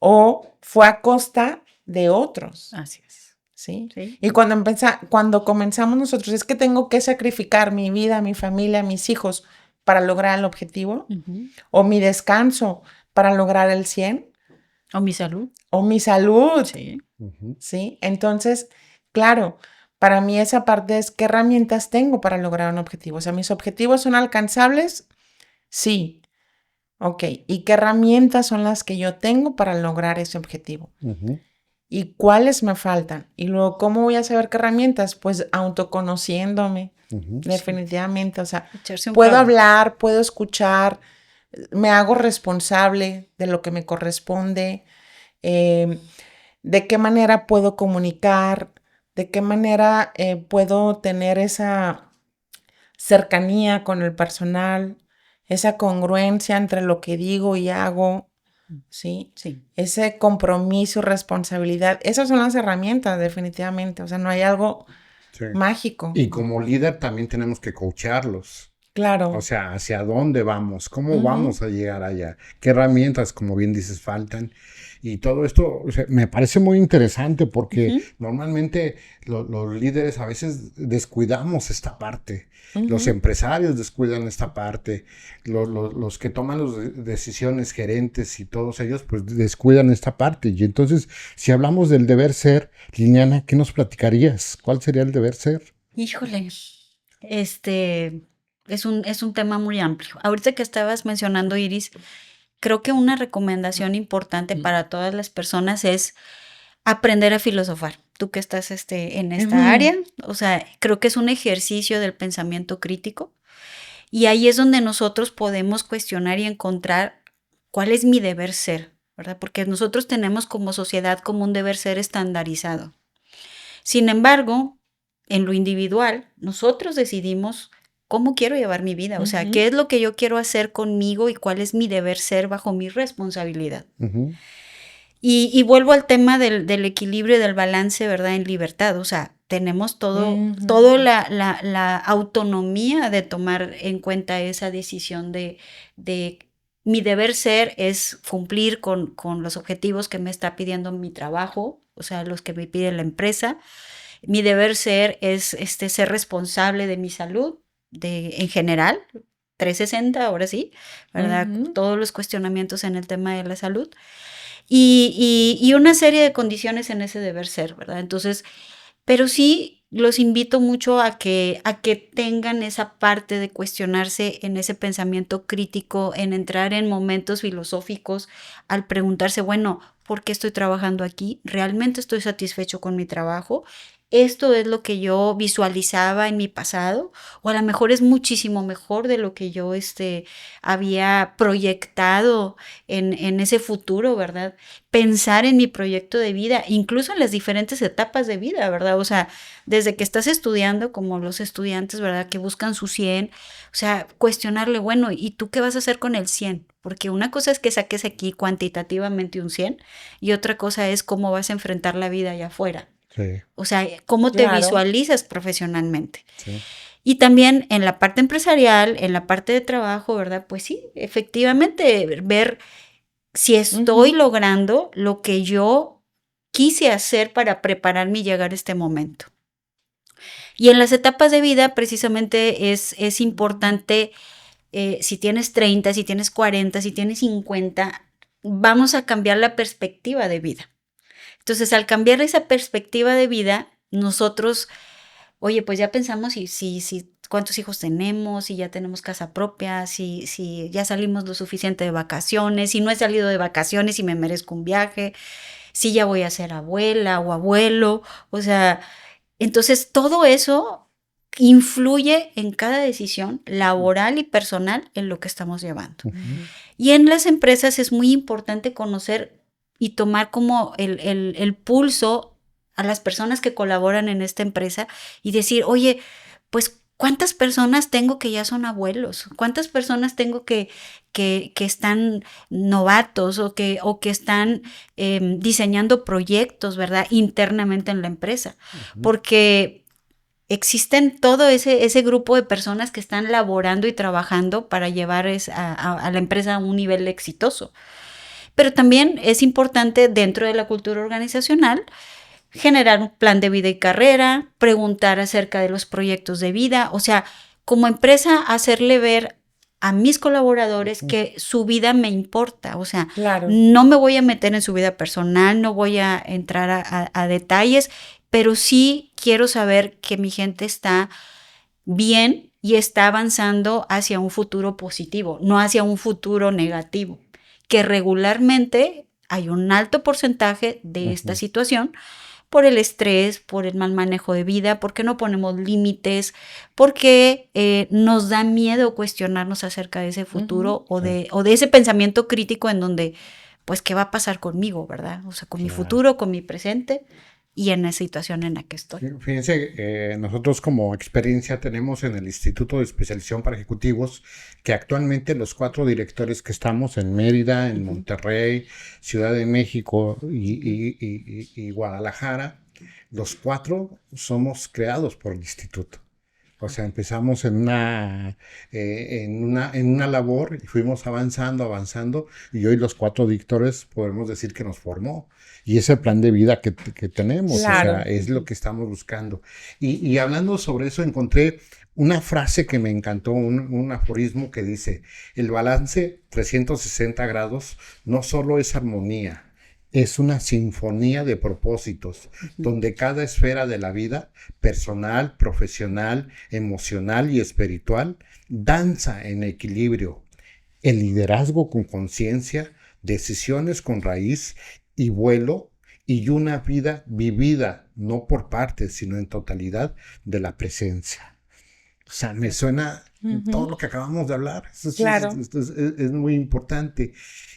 ¿O fue a costa de otros? así es. ¿Sí? Sí. Y cuando comenzamos nosotros, es que tengo que sacrificar mi vida, mi familia, mis hijos para lograr el objetivo, o mi descanso para lograr el 100, O mi salud. o mi salud, Sí. Ujú. ¿sí? Entonces, claro, para mí esa parte es qué herramientas tengo para lograr un objetivo. O sea, ¿mis objetivos son alcanzables? Sí. Ok. ¿Y qué herramientas son las que yo tengo para lograr ese objetivo? Ujú. ¿Y cuáles me faltan? Y luego, ¿cómo voy a saber qué herramientas? Pues autoconociéndome, Ujú. definitivamente. O sea, Echarse un puedo cable. hablar, puedo escuchar, me hago responsable de lo que me corresponde, de qué manera puedo comunicar, de qué manera puedo tener esa cercanía con el personal, esa congruencia entre lo que digo y hago, ¿sí? Sí. Ese compromiso, responsabilidad. Esas son las herramientas, definitivamente. O sea, no hay algo Sí. mágico. Y como líder también tenemos que coacharlos. Claro. O sea, ¿hacia dónde vamos? ¿Cómo Ujú. vamos a llegar allá? ¿Qué herramientas, como bien dices, faltan? Y todo esto, o sea, me parece muy interesante porque Ujú. normalmente los líderes a veces descuidamos esta parte. Los Ujú. empresarios descuidan esta parte. Los que toman las decisiones, gerentes y todos ellos, pues descuidan esta parte. Y entonces, si hablamos del deber ser, Liliana, ¿qué nos platicarías? ¿Cuál sería el deber ser? Híjole, es un tema muy amplio. Ahorita que estabas mencionando, Iris, creo que una recomendación importante para todas las personas es aprender a filosofar. Tú que estás en esta Ujú. área, o sea, creo que es un ejercicio del pensamiento crítico y ahí es donde nosotros podemos cuestionar y encontrar cuál es mi deber ser, ¿verdad? Porque nosotros tenemos como sociedad como un deber ser estandarizado. Sin embargo, en lo individual, nosotros decidimos cómo quiero llevar mi vida, o sea, Ujú. qué es lo que yo quiero hacer conmigo y cuál es mi deber ser bajo mi responsabilidad. Ujú. Y vuelvo al tema del equilibrio y del balance, ¿verdad? En libertad, o sea, tenemos Ujú. todo la autonomía de tomar en cuenta esa decisión de mi deber ser es cumplir con los objetivos que me está pidiendo mi trabajo, o sea, los que me pide la empresa. Mi deber ser es ser responsable de mi salud en general, 360, ahora sí, ¿verdad? Ujú. Todos los cuestionamientos en el tema de la salud y una serie de condiciones en ese deber ser, ¿verdad? Entonces, pero sí los invito mucho a que tengan esa parte de cuestionarse en ese pensamiento crítico, en entrar en momentos filosóficos, al preguntarse, bueno, ¿por qué estoy trabajando aquí? ¿Realmente estoy satisfecho con mi trabajo? ¿Esto es lo que yo visualizaba en mi pasado? O a lo mejor es muchísimo mejor de lo que yo había proyectado en ese futuro, ¿verdad? Pensar en mi proyecto de vida, incluso en las diferentes etapas de vida, ¿verdad? O sea, desde que estás estudiando, como los estudiantes, ¿verdad? Que buscan su 100, o sea, cuestionarle, bueno, ¿y tú qué vas a hacer con el 100? Porque una cosa es que saques aquí cuantitativamente un 100 y otra cosa es cómo vas a enfrentar la vida allá afuera. Sí, O sea, cómo te Claro. visualizas profesionalmente. sí. Y también en la parte empresarial, en la parte de trabajo, ¿verdad? Pues sí, efectivamente, ver si estoy Ujú. logrando lo que yo quise hacer para prepararme y llegar a este momento. Y en las etapas de vida, precisamente es importante, si tienes 30, si tienes 40, si tienes 50, vamos a cambiar la perspectiva de vida. Entonces, al cambiar esa perspectiva de vida, nosotros, oye, pues ya pensamos si cuántos hijos tenemos, si ya tenemos casa propia, si ya salimos lo suficiente de vacaciones, si no he salido de vacaciones y me merezco un viaje, si ya voy a ser abuela o abuelo, o sea, entonces todo eso influye en cada decisión laboral y personal en lo que estamos llevando. Ujú. Y en las empresas es muy importante conocer y tomar como el pulso a las personas que colaboran en esta empresa y decir, oye, pues, ¿cuántas personas tengo que ya son abuelos? ¿Cuántas personas tengo que están novatos o que están diseñando proyectos, ¿verdad? Internamente en la empresa. Porque existen todo ese grupo de personas que están laborando y trabajando para llevar a la empresa a un nivel exitoso. Pero también es importante dentro de la cultura organizacional generar un plan de vida y carrera, preguntar acerca de los proyectos de vida, o sea, como empresa hacerle ver a mis colaboradores que su vida me importa, o sea, Claro. No me voy a meter en su vida personal, no voy a entrar a detalles, pero sí quiero saber que mi gente está bien y está avanzando hacia un futuro positivo, no hacia un futuro negativo, que regularmente hay un alto porcentaje de esta situación por el estrés, por el mal manejo de vida, porque no ponemos límites, porque nos da miedo cuestionarnos acerca de ese futuro o de ese pensamiento crítico en donde, pues, ¿qué va a pasar conmigo, verdad? O sea, con mi futuro, con mi presente y en la situación en la que estoy. Fíjense, nosotros como experiencia tenemos en el Instituto de Especialización para Ejecutivos que actualmente los 4 directores que estamos en Mérida, en Monterrey, Ciudad de México y Guadalajara, los 4 somos creados por el instituto. O sea, empezamos en una labor y fuimos avanzando y hoy los 4 directores podemos decir que nos formó. Y es el plan de vida que tenemos, Claro. O sea, es lo que estamos buscando. Y hablando sobre eso, encontré una frase que me encantó, un aforismo que dice, el balance 360 grados no solo es armonía, es una sinfonía de propósitos, donde cada esfera de la vida, personal, profesional, emocional y espiritual, danza en equilibrio. El liderazgo con conciencia, decisiones con raíz y vuelo, y una vida vivida, no por partes, sino en totalidad de la presencia. O sea, me suena todo lo que acabamos de hablar. Claro. Es muy importante.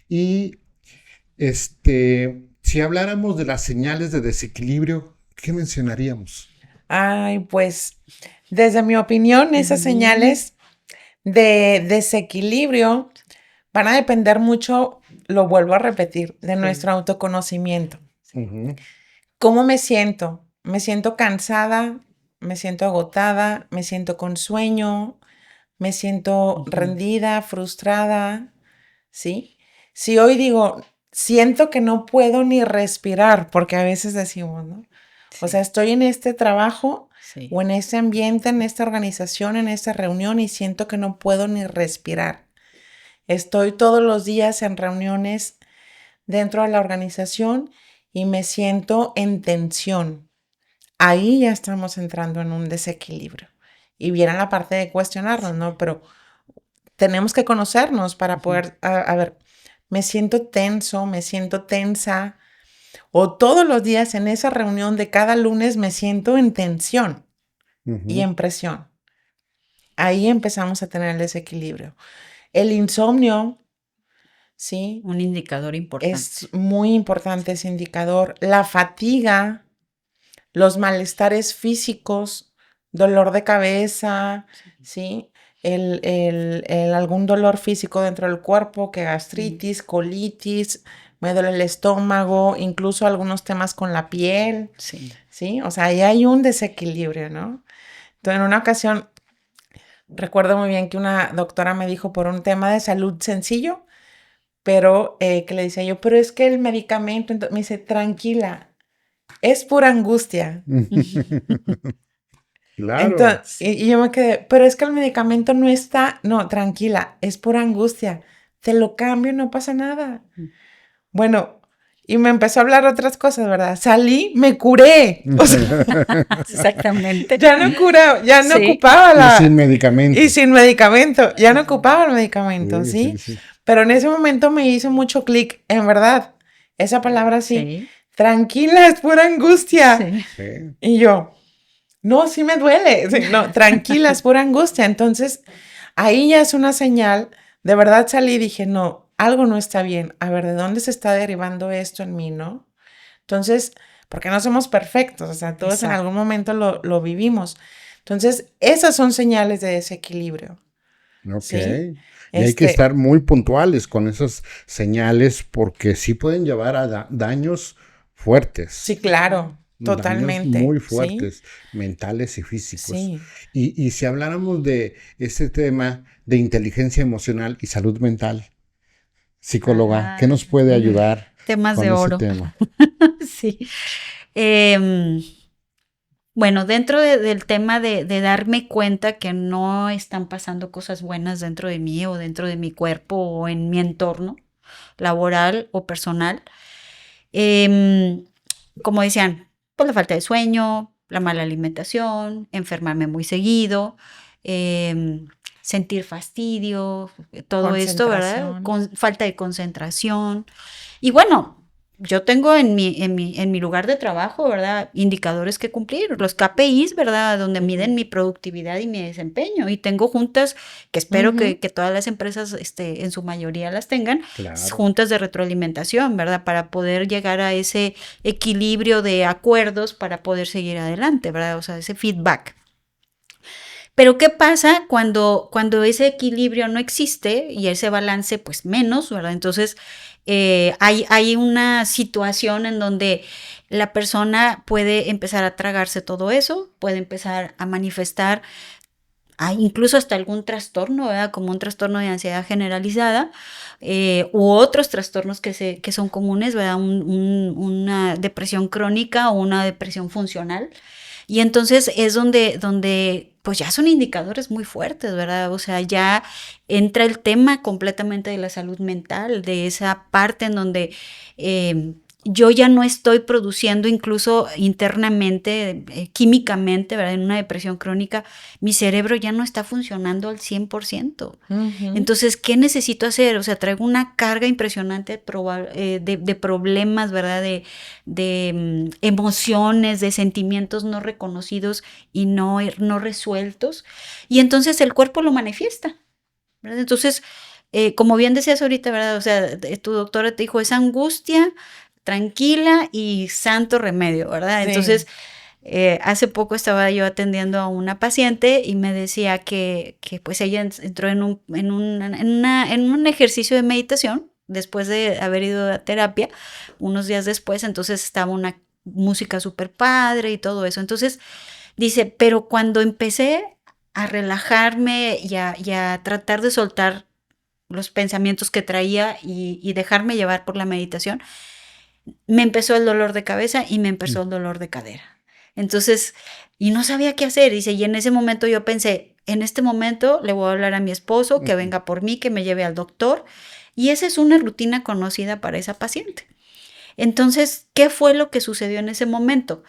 Y si habláramos de las señales de desequilibrio, ¿qué mencionaríamos? Ay, pues, desde mi opinión, esas señales de desequilibrio van a depender mucho, lo vuelvo a repetir, de nuestro autoconocimiento. ¿Cómo me siento? ¿Me siento cansada? ¿Me siento agotada? ¿Me siento con sueño? ¿Me siento rendida, frustrada? ¿Sí? Si hoy digo, siento que no puedo ni respirar, porque a veces decimos, ¿no? O sea, estoy en este trabajo o en este ambiente, en esta organización, en esta reunión y siento que no puedo ni respirar. Estoy todos los días en reuniones dentro de la organización y me siento en tensión. Ahí ya estamos entrando en un desequilibrio. Y viene la parte de cuestionarnos, ¿no? Pero tenemos que conocernos para poder, a ver, me siento tenso, me siento tensa, o todos los días en esa reunión de cada lunes me siento en tensión y en presión. Ahí empezamos a tener el desequilibrio. El insomnio, ¿sí? Un indicador importante. Es muy importante ese indicador. La fatiga, los malestares físicos, dolor de cabeza, ¿sí? Algún dolor físico dentro del cuerpo, que gastritis, colitis, me duele el estómago, incluso algunos temas con la piel, ¿sí? O sea, ahí hay un desequilibrio, ¿no? Entonces, en una ocasión, recuerdo muy bien que una doctora me dijo por un tema de salud sencillo, pero que le decía yo, pero es que el medicamento, entonces, me dice, tranquila, es pura angustia. Claro. Entonces, y yo me quedé, pero es que el medicamento no está, no, tranquila, es pura angustia, te lo cambio, no pasa nada. Bueno, y me empezó a hablar otras cosas, ¿verdad? Salí, me curé. O sea, exactamente. Ya no curaba, ya no ocupaba la... Y sin medicamento. Y sin medicamento, ya no ocupaba el medicamento, ¿sí? Pero en ese momento me hizo mucho clic, en verdad, esa palabra sí. Tranquila, es pura angustia. Y yo, no, sí me duele. Sí, no, tranquila, es pura angustia. Entonces, ahí ya es una señal. De verdad salí y dije, no, algo no está bien. A ver, ¿de dónde se está derivando esto en mí, no? Entonces, porque no somos perfectos, o sea, todos en Exacto. algún momento lo vivimos. Entonces, esas son señales de desequilibrio. Ok. ¿Sí? Y hay que estar muy puntuales con esas señales porque sí pueden llevar a daños fuertes. Sí, claro, Daños totalmente. muy Sí, fuertes, mentales y físicos. sí. Y si habláramos de este tema de inteligencia emocional y salud mental, psicóloga, ¿qué nos puede ayudar Temas con de ese oro. tema? Sí. Em, bueno, dentro del tema de darme cuenta que no están pasando cosas buenas dentro de mí o dentro de mi cuerpo o en mi entorno laboral o personal, em, como decían, pues la falta de sueño, la mala alimentación, enfermarme muy seguido, sentir fastidio, todo esto, ¿verdad? Concentración. Falta de concentración. Y bueno, yo tengo en mi lugar de trabajo, ¿verdad? Indicadores que cumplir, los KPIs, ¿verdad? Donde miden mi productividad y mi desempeño. Y tengo juntas que espero que todas las empresas, en su mayoría las tengan, Claro. juntas de retroalimentación, ¿verdad? Para poder llegar a ese equilibrio de acuerdos para poder seguir adelante, ¿verdad? O sea, ese feedback. Pero ¿qué pasa cuando ese equilibrio no existe y ese balance pues menos, ¿verdad? Entonces hay una situación en donde la persona puede empezar a tragarse todo eso, puede empezar a manifestar incluso hasta algún trastorno, ¿verdad? Como un trastorno de ansiedad generalizada u otros trastornos que son comunes, ¿verdad? Una depresión crónica o una depresión funcional. Y entonces es donde pues ya son indicadores muy fuertes, ¿verdad? O sea, ya entra el tema completamente de la salud mental, de esa parte en donde yo ya no estoy produciendo incluso internamente, químicamente, ¿verdad? En una depresión crónica, mi cerebro ya no está funcionando al 100%. Entonces, ¿qué necesito hacer? O sea, traigo una carga impresionante de problemas, ¿verdad? De emociones, de sentimientos no reconocidos y no resueltos. Y entonces el cuerpo lo manifiesta, ¿verdad? Entonces, como bien decías ahorita, ¿verdad? O sea, tu doctora te dijo, es angustia tranquila y santo remedio, ¿verdad? Sí. Entonces, hace poco estaba yo atendiendo a una paciente y me decía que pues ella entró en un ejercicio de meditación después de haber ido a terapia unos días después, entonces estaba una música súper padre y todo eso. Entonces, dice, pero cuando empecé a relajarme y a tratar de soltar los pensamientos que traía y dejarme llevar por la meditación, me empezó el dolor de cabeza y me empezó el dolor de cadera. Entonces, y no sabía qué hacer, dice, y en ese momento yo pensé, en este momento le voy a hablar a mi esposo, que venga por mí, que me lleve al doctor, y esa es una rutina conocida para esa paciente. Entonces, ¿qué fue lo que sucedió en ese momento?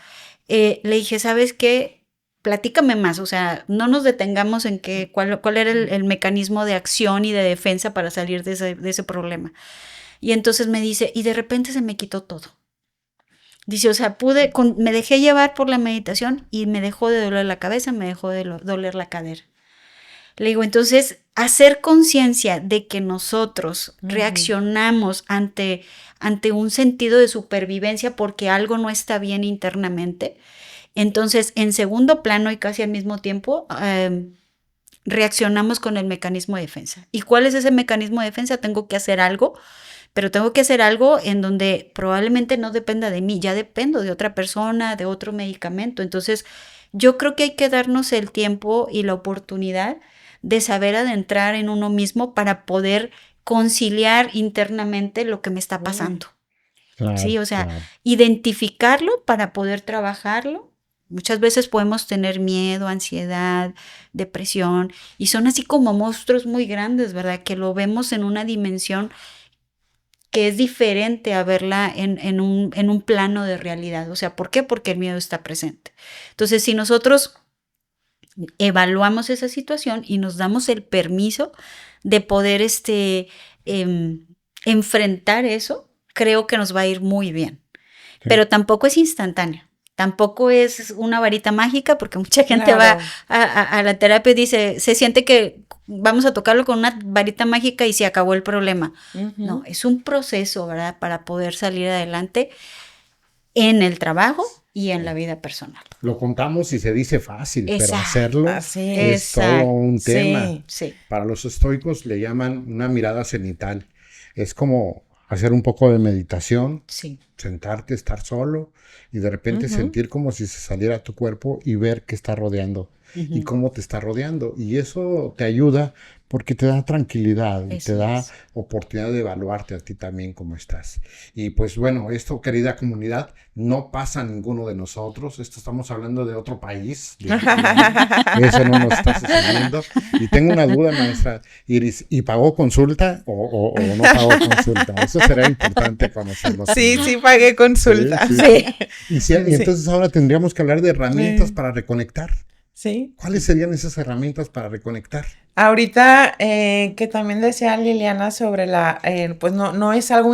Le dije, ¿sabes qué? Platícame más, o sea, no nos detengamos en cuál era el mecanismo de acción y de defensa para salir de ese problema. Y entonces me dice, y de repente se me quitó todo. Dice, o sea, me dejé llevar por la meditación y me dejó de doler la cabeza, me dejó de doler la cadera. Le digo, entonces, hacer conciencia de que nosotros reaccionamos ante un sentido de supervivencia porque algo no está bien internamente. Entonces, en segundo plano y casi al mismo tiempo, reaccionamos con el mecanismo de defensa. ¿Y cuál es ese mecanismo de defensa? Tengo que hacer algo, pero tengo que hacer algo en donde probablemente no dependa de mí, ya dependo de otra persona, de otro medicamento. Entonces, yo creo que hay que darnos el tiempo y la oportunidad de saber adentrar en uno mismo para poder conciliar internamente lo que me está pasando. Claro, sí, o sea, claro. identificarlo para poder trabajarlo. Muchas veces podemos tener miedo, ansiedad, depresión, y son así como monstruos muy grandes, ¿verdad? Que lo vemos en una dimensión que es diferente a verla en un plano de realidad. O sea, ¿por qué? Porque el miedo está presente. Entonces, si nosotros evaluamos esa situación y nos damos el permiso de poder enfrentar eso, creo que nos va a ir muy bien. Sí. Pero tampoco es instantáneo. Tampoco es una varita mágica, porque mucha gente Claro. va a la terapia y dice, se siente que vamos a tocarlo con una varita mágica y se acabó el problema. No, es un proceso, ¿verdad? Para poder salir adelante en el trabajo y en la vida personal. Lo contamos y se dice fácil, pero Exacto. hacerlo Así es todo un tema. Sí. Sí. Para los estoicos le llaman una mirada cenital. Es como hacer un poco de meditación, Sí. sentarte, estar solo y de repente sentir como si se saliera tu cuerpo y ver qué está rodeando y cómo te está rodeando. Y eso te ayuda porque te da tranquilidad y te Eso da es. oportunidad de evaluarte a ti también cómo estás. Y pues bueno, esto, querida comunidad, no pasa a ninguno de nosotros. Esto estamos hablando de otro país. Eso no nos está sucediendo. Y tengo una duda, maestra Iris, ¿y pagó consulta o no pagó consulta? Eso será importante conocerlo. Sí, también. sí, pagué consulta. Sí, Sí. Y entonces ahora tendríamos que hablar de herramientas para reconectar. Sí. ¿Cuáles serían esas herramientas para reconectar? Ahorita que también decía Liliana sobre pues no es algo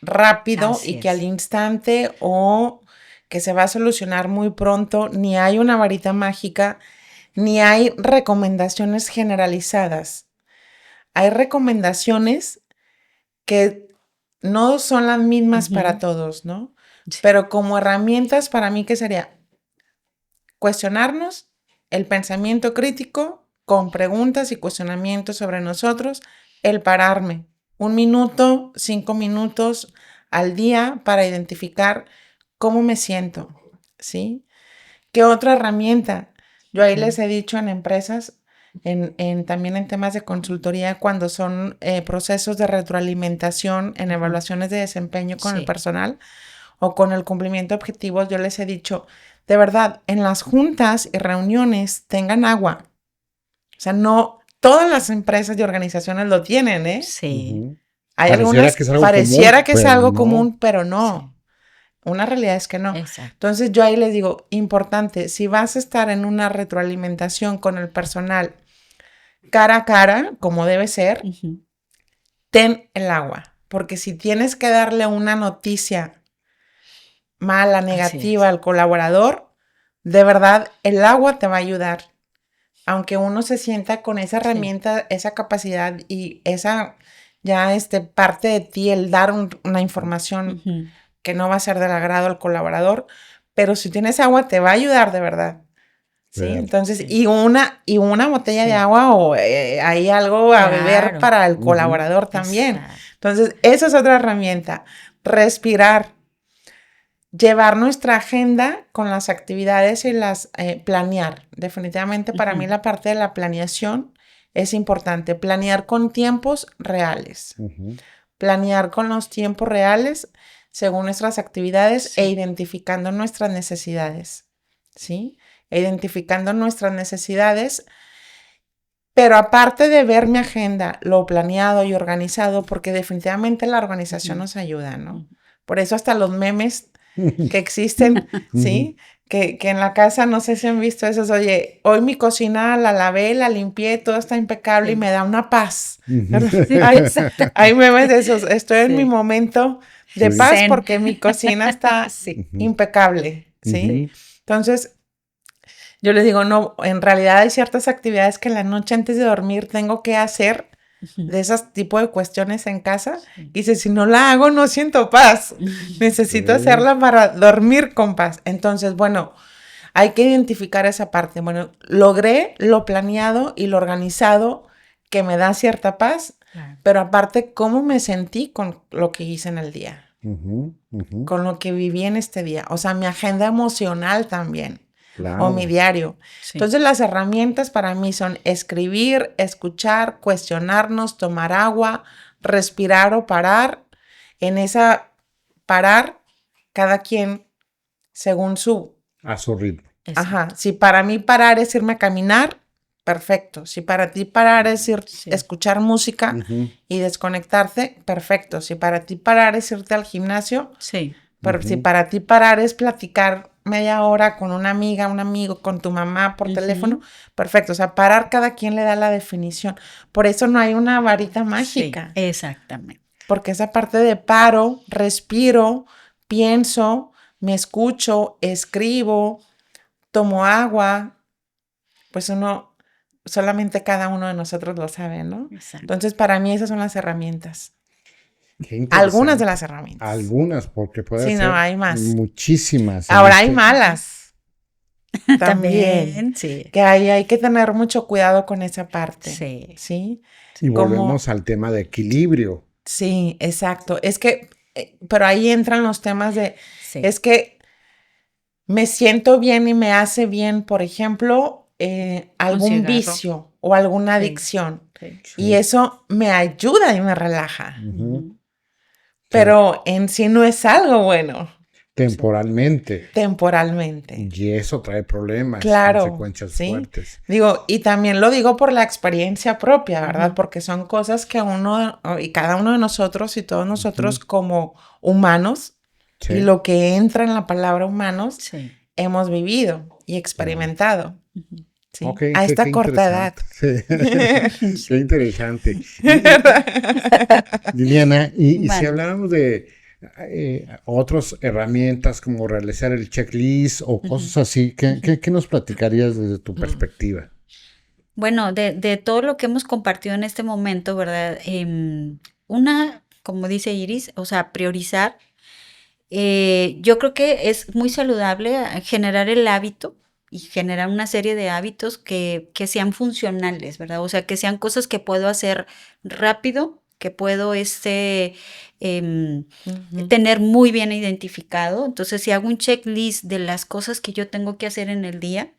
rápido Así y que al es. instante o que se va a solucionar muy pronto, ni hay una varita mágica, ni hay recomendaciones generalizadas. Hay recomendaciones que no son las mismas para todos, ¿no? Sí. Pero como herramientas para mí, ¿qué sería? Cuestionarnos, el pensamiento crítico con preguntas y cuestionamientos sobre nosotros, el pararme 1 minuto, 5 minutos al día para identificar cómo me siento, ¿sí? ¿Qué otra herramienta? Yo ahí les he dicho en empresas, también en temas de consultoría, cuando son procesos de retroalimentación en evaluaciones de desempeño con el Sí. personal o con el cumplimiento de objetivos, yo les he dicho, de verdad, en las juntas y reuniones tengan agua. O sea, no todas las empresas y organizaciones lo tienen, ¿eh? Sí. Ujú. Hay Pareciera algunas, que es algo pareciera común, que es pero algo no. común, pero no. Una realidad es que no. Exacto. Entonces yo ahí les digo, importante, si vas a estar en una retroalimentación con el personal cara a cara, como debe ser, ten el agua. Porque si tienes que darle una noticia mala, negativa al colaborador, de verdad el agua te va a ayudar. Aunque uno se sienta con esa herramienta, esa capacidad y esa ya parte de ti, el dar una información que no va a ser del agrado al colaborador, pero si tienes agua te va a ayudar de verdad. ¿Sí? Claro. Entonces, Sí. y una botella de agua o hay algo a beber Claro. para el colaborador también. Exacto. Entonces, esa es otra herramienta. Respirar. Llevar nuestra agenda con las actividades y las planear. Definitivamente para mí la parte de la planeación es importante. Planear con tiempos reales. Planear con los tiempos reales según nuestras actividades e identificando nuestras necesidades. ¿Sí? Identificando nuestras necesidades. Pero aparte de ver mi agenda, lo planeado y organizado, porque definitivamente la organización nos ayuda, ¿no? Por eso hasta los memes que existen, ¿sí? Que en la casa, no sé si han visto esos, oye, hoy mi cocina la lavé, la limpié, todo está impecable y me da una paz. Hay memes de esos, estoy en mi momento de paz porque mi cocina está impecable, ¿sí? Entonces, yo les digo, no, en realidad hay ciertas actividades que en la noche antes de dormir tengo que hacer de esos tipos de cuestiones en casa. Y dice, si no la hago, no siento paz. Necesito hacerla para dormir con paz. Entonces, bueno, hay que identificar esa parte. Bueno, logré lo planeado y lo organizado que me da cierta paz, pero aparte, ¿cómo me sentí con lo que hice en el día? Con lo que viví en este día. O sea, mi agenda emocional también. Claro. O mi diario. Sí. Entonces las herramientas para mí son escribir, escuchar, cuestionarnos, tomar agua, respirar o parar. En esa parar, cada quien según su... A su ritmo. Ajá. Si para mí parar es irme a caminar, perfecto. Si para ti parar es escuchar música y desconectarte, perfecto. Si para ti parar es irte al gimnasio, pero si para ti parar es platicar media hora con una amiga, un amigo, con tu mamá por teléfono, perfecto. O sea, parar cada quien le da la definición. Por eso no hay una varita mágica. Sí, exactamente. Porque esa parte de paro, respiro, pienso, me escucho, escribo, tomo agua, pues solamente cada uno de nosotros lo sabe, ¿no? Exacto. Entonces, para mí esas son las herramientas. Qué interesante. Algunas de las herramientas. Algunas, porque puede Sí, ser no, hay más. muchísimas. Ahora hay malas. También. sí. Que hay que tener mucho cuidado con esa parte. Sí. ¿Sí? Y volvemos al tema de equilibrio. Sí, exacto. Es que, pero ahí entran los temas de, Sí. es que me siento bien y me hace bien, por ejemplo, algún cigarro. vicio o alguna Sí. adicción. Sí. Y eso me ayuda y me relaja. Ujú. Pero en sí no es algo bueno. Temporalmente. Temporalmente. Y eso trae problemas, Claro, consecuencias ¿sí? fuertes. Digo, y también lo digo por la experiencia propia, ¿verdad? Porque son cosas que uno y cada uno de nosotros y todos nosotros como humanos, Sí. y lo que entra en la palabra humanos, Sí. hemos vivido y experimentado. ¿Sí? Ok, A esta qué corta edad. interesante. Sí. Qué interesante. Liliana, y si habláramos de otras herramientas como realizar el checklist o cosas así, ¿qué nos platicarías desde tu perspectiva? Bueno, de todo lo que hemos compartido en este momento, ¿verdad? Una, como dice Iris, o sea, priorizar. Yo creo que es muy saludable generar el hábito y generar una serie de hábitos que sean funcionales, ¿verdad? O sea, que sean cosas que puedo hacer rápido, que puedo tener muy bien identificado. Entonces, si hago un checklist de las cosas que yo tengo que hacer en el día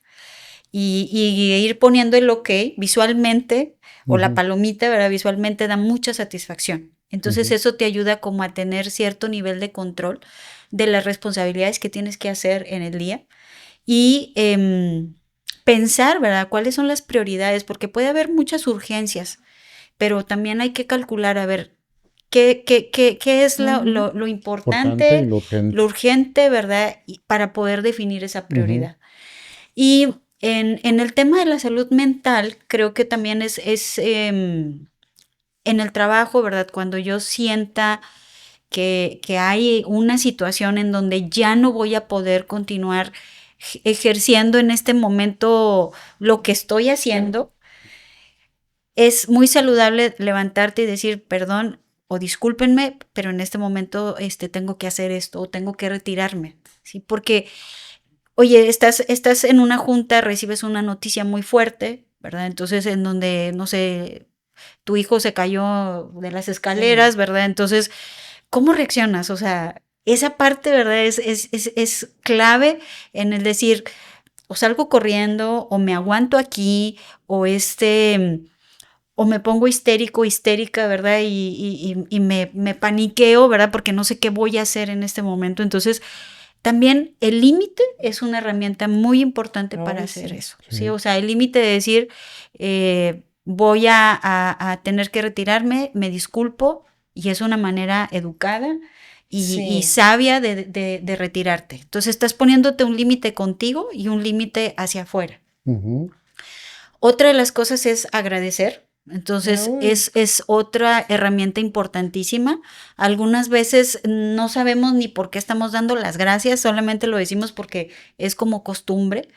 y ir poniendo el ok visualmente o la palomita, ¿verdad? Visualmente da mucha satisfacción. Entonces eso te ayuda como a tener cierto nivel de control de las responsabilidades que tienes que hacer en el día y pensar, ¿verdad? ¿Cuáles son las prioridades? Porque puede haber muchas urgencias, pero también hay que calcular, a ver, ¿qué es lo importante, lo urgente, ¿verdad? Y para poder definir esa prioridad. Y en el tema de la salud mental, creo que también es en el trabajo, ¿verdad? Cuando yo sienta que hay una situación en donde ya no voy a poder continuar ejerciendo en este momento lo que estoy haciendo, es muy saludable levantarte y decir, perdón o discúlpenme, pero en este momento tengo que hacer esto o tengo que retirarme, ¿sí? Porque, oye, estás en una junta, recibes una noticia muy fuerte, ¿verdad? Entonces, en donde, no sé, tu hijo se cayó de las escaleras, ¿verdad? Entonces, ¿cómo reaccionas? O sea, esa parte, ¿verdad? Es clave en el decir, o salgo corriendo, o me aguanto aquí, o o me pongo histérico, histérica, ¿verdad? Y me paniqueo, ¿verdad? Porque no sé qué voy a hacer en este momento. Entonces, también el límite es una herramienta muy importante para hacer eso, ¿sí? O sea, el límite de decir, voy a tener que retirarme, me disculpo, y es una manera educada y sabia de retirarte. Entonces, estás poniéndote un límite contigo y un límite hacia afuera. Otra de las cosas es agradecer. Entonces, es otra herramienta importantísima. Algunas veces no sabemos ni por qué estamos dando las gracias, solamente lo decimos porque es como costumbre,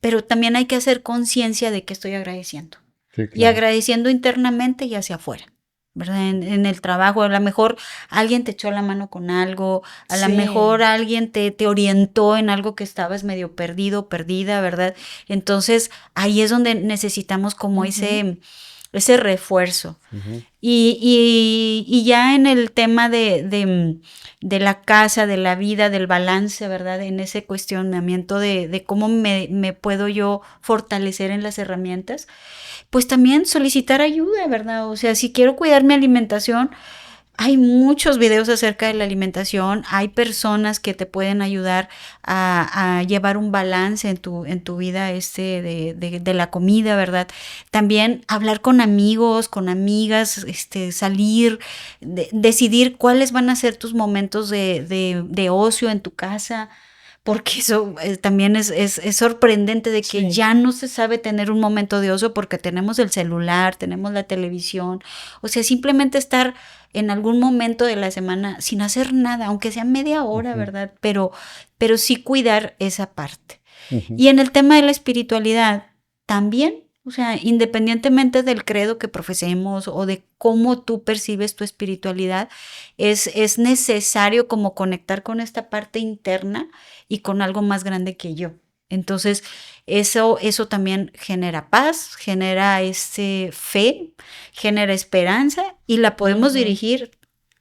pero también hay que hacer conciencia de que estoy agradeciendo. Sí, claro. Y agradeciendo internamente y hacia afuera, ¿verdad? En el trabajo, a lo mejor alguien te echó la mano con algo, a lo mejor alguien te orientó en algo que estabas medio perdido, perdida, ¿verdad? Entonces, ahí es donde necesitamos como ese refuerzo. Y ya en el tema de la casa, de la vida, del balance, ¿verdad? En ese cuestionamiento de cómo me puedo yo fortalecer en las herramientas, pues también solicitar ayuda, ¿verdad? O sea, si quiero cuidar mi alimentación, hay muchos videos acerca de la alimentación, hay personas que te pueden ayudar a llevar un balance en tu vida de la comida, ¿verdad? También hablar con amigos, con amigas, salir, decidir cuáles van a ser tus momentos de ocio en tu casa, porque eso también es sorprendente de que ya no se sabe tener un momento de ocio porque tenemos el celular, tenemos la televisión, o sea, simplemente estar en algún momento de la semana sin hacer nada, aunque sea media hora, ¿verdad? Pero sí cuidar esa parte. Y en el tema de la espiritualidad, también O sea, independientemente del credo que profesemos o de cómo tú percibes tu espiritualidad, es necesario como conectar con esta parte interna y con algo más grande que yo. Entonces, eso también genera paz, genera fe, genera esperanza y la podemos dirigir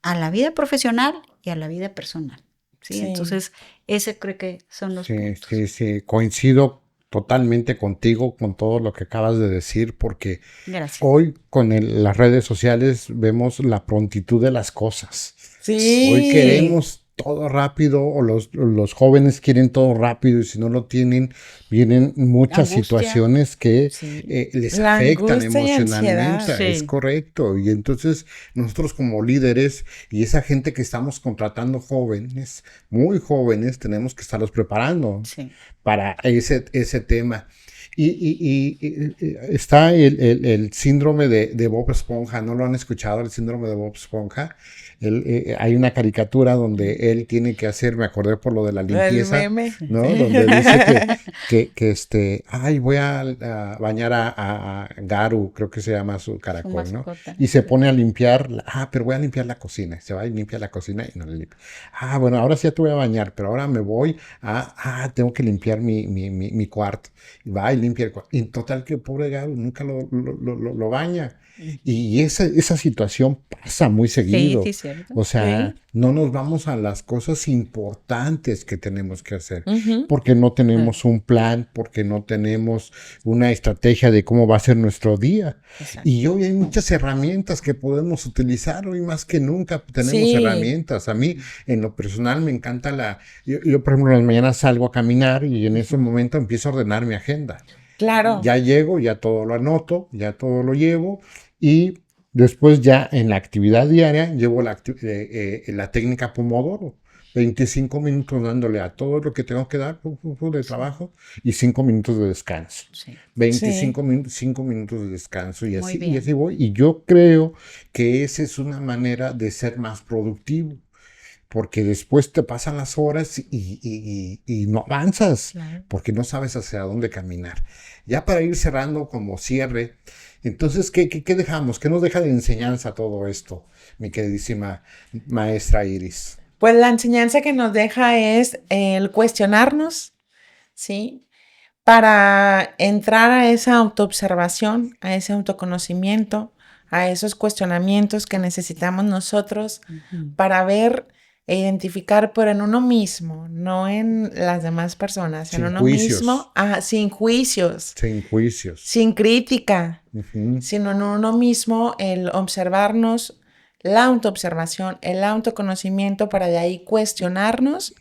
a la vida profesional y a la vida personal. ¿Sí? Sí. Entonces, ese creo que son los puntos. Sí, coincido totalmente contigo con todo lo que acabas de decir, porque Gracias. hoy con las redes sociales vemos la prontitud de las cosas. Sí. Hoy queremos todo rápido, o los jóvenes quieren todo rápido, y si no lo tienen, vienen muchas Angustia. situaciones que Sí. les La afectan angustia y emocionalmente. ansiedad. Sí. Es correcto. Y entonces nosotros como líderes y esa gente que estamos contratando jóvenes, muy jóvenes, tenemos que estarlos preparando Sí. para ese tema. Y está el síndrome de Bob Esponja. ¿No lo han escuchado, el síndrome de Bob Esponja? Hay una caricatura donde él tiene que hacer, me acordé por lo de la limpieza, El meme. ¿no? Donde dice ay, voy a bañar a Garu, creo que se llama su caracol, ¿no? mascota. Y se pone a limpiar, pero voy a limpiar la cocina. Se va y limpia la cocina y no le limpia. Bueno, ahora sí ya te voy a bañar, pero ahora me voy tengo que limpiar mi cuarto. Y va y limpia el cuarto. Y en total que pobre Garu nunca lo baña. Y esa situación pasa muy seguido. Sí, cierto. O sea, Sí. no nos vamos a las cosas importantes que tenemos que hacer, Ujú. porque no tenemos un plan, porque no tenemos una estrategia de cómo va a ser nuestro día. Exacto. Y hoy hay muchas herramientas que podemos utilizar, hoy más que nunca tenemos Sí. herramientas. A mí, en lo personal, me encanta yo, por ejemplo, en las mañanas salgo a caminar y en ese momento empiezo a ordenar mi agenda. Claro. Ya llego, ya todo lo anoto, ya todo lo llevo, y después ya en la actividad diaria llevo la técnica Pomodoro. 25 minutos dándole a todo lo que tengo que dar de trabajo y 5 minutos de descanso. Sí. 25 minutos, 5 minutos de descanso y Muy así, bien. y así voy. Y yo creo que esa es una manera de ser más productivo, porque después te pasan las horas y no avanzas, Claro. porque no sabes hacia dónde caminar. Ya para ir cerrando como cierre, entonces, ¿qué dejamos? ¿Qué nos deja de enseñanza todo esto, mi queridísima maestra Iris? Pues la enseñanza que nos deja es el cuestionarnos, ¿sí? Para entrar a esa autoobservación, a ese autoconocimiento, a esos cuestionamientos que necesitamos nosotros para ver e identificar, pero en uno mismo, no en las demás personas, Sin en uno juicios. mismo, sin juicios, Sin juicios. sin crítica, Ujú. sino en uno mismo el observarnos, la autoobservación, el autoconocimiento para de ahí cuestionarnos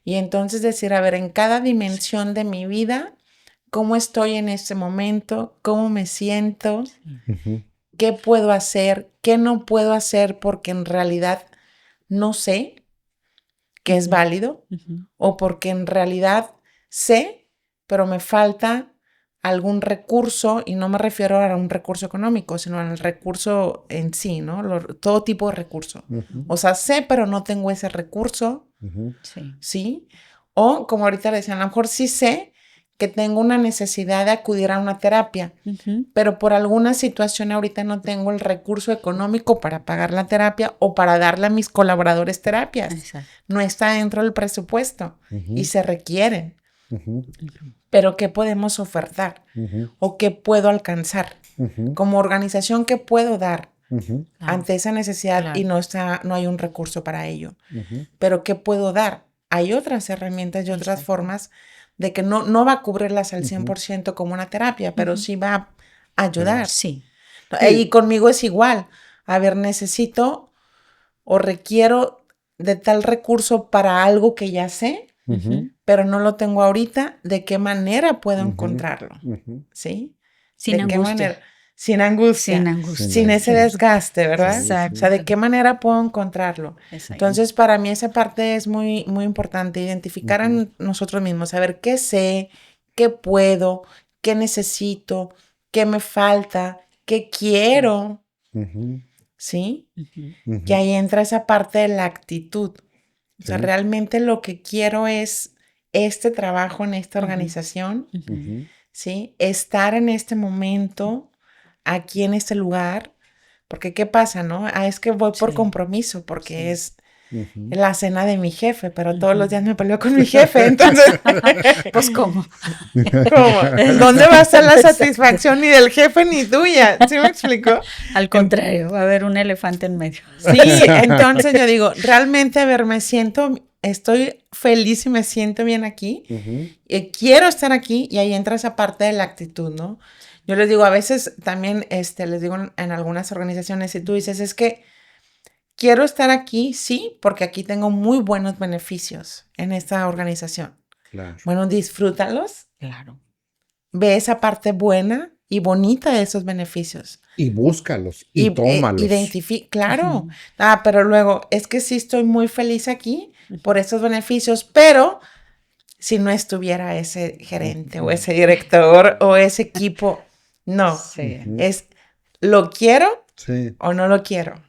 y entonces decir, a ver, en cada dimensión de mi vida, ¿cómo estoy en este momento? ¿Cómo me siento? Ujú. ¿Qué puedo hacer? ¿Qué no puedo hacer? Porque en realidad no sé que es válido o porque en realidad sé, pero me falta algún recurso, y no me refiero a un recurso económico, sino al recurso en sí, ¿no? Todo tipo de recurso. Ujú. O sea, sé, pero no tengo ese recurso, Ujú. Sí. ¿sí? O como ahorita le decía, a lo mejor sí sé que tengo una necesidad de acudir a una terapia, pero por alguna situación ahorita no tengo el recurso económico para pagar la terapia o para darle a mis colaboradores terapias. Exacto. No está dentro del presupuesto y se requieren. Ujú. Pero ¿qué podemos ofertar? Ujú. ¿O qué puedo alcanzar? Ujú. Como organización, ¿qué puedo dar Ujú. Claro. ante esa necesidad? Claro. Y no hay un recurso para ello. Ujú. Pero ¿qué puedo dar? Hay otras herramientas y otras formas de que no va a cubrirlas al 100% como una terapia, pero sí va a ayudar. Sí. Y conmigo es igual. A ver, necesito o requiero de tal recurso para algo que ya sé, Ujú. pero no lo tengo ahorita. ¿De qué manera puedo Ujú. encontrarlo? Ujú. ¿Sí? Sin ¿De qué angustia. manera? Sin angustia. Sin angustia. Sin ese desgaste, ¿verdad? Exacto. O sea, ¿de qué manera puedo encontrarlo? Exacto. Entonces, para mí esa parte es muy, muy importante, identificar en nosotros mismos, saber qué sé, qué puedo, qué necesito, qué me falta, qué quiero, Ujú. ¿sí? Ujú. Que ahí entra esa parte de la actitud. O sea, Sí. realmente lo que quiero es este trabajo en esta organización. Ujú. ¿sí? Estar en este momento, aquí en este lugar, porque ¿qué pasa, no? Es que voy por Sí, compromiso, porque sí. es la cena de mi jefe, pero todos los días me peleo con mi jefe, entonces, Pues, ¿cómo? ¿cómo? ¿Dónde va a estar la satisfacción ni del jefe ni tuya? ¿Sí me explico? Al contrario, va a haber un elefante en medio. Sí, entonces yo digo, realmente, a ver, estoy feliz y me siento bien aquí, quiero estar aquí, y ahí entra esa parte de la actitud, ¿no? Yo les digo, a veces también, les digo en algunas organizaciones, si tú dices, es que quiero estar aquí, sí, porque aquí tengo muy buenos beneficios en esta organización. Claro. Bueno, disfrútalos, Claro. ve esa parte buena y bonita de esos beneficios. Y búscalos y tómalos. Claro. Pero luego, es que sí estoy muy feliz aquí por estos beneficios, pero si no estuviera ese gerente o ese director o ese equipo, no. Sí. Es, ¿lo quiero Sí. o no lo quiero?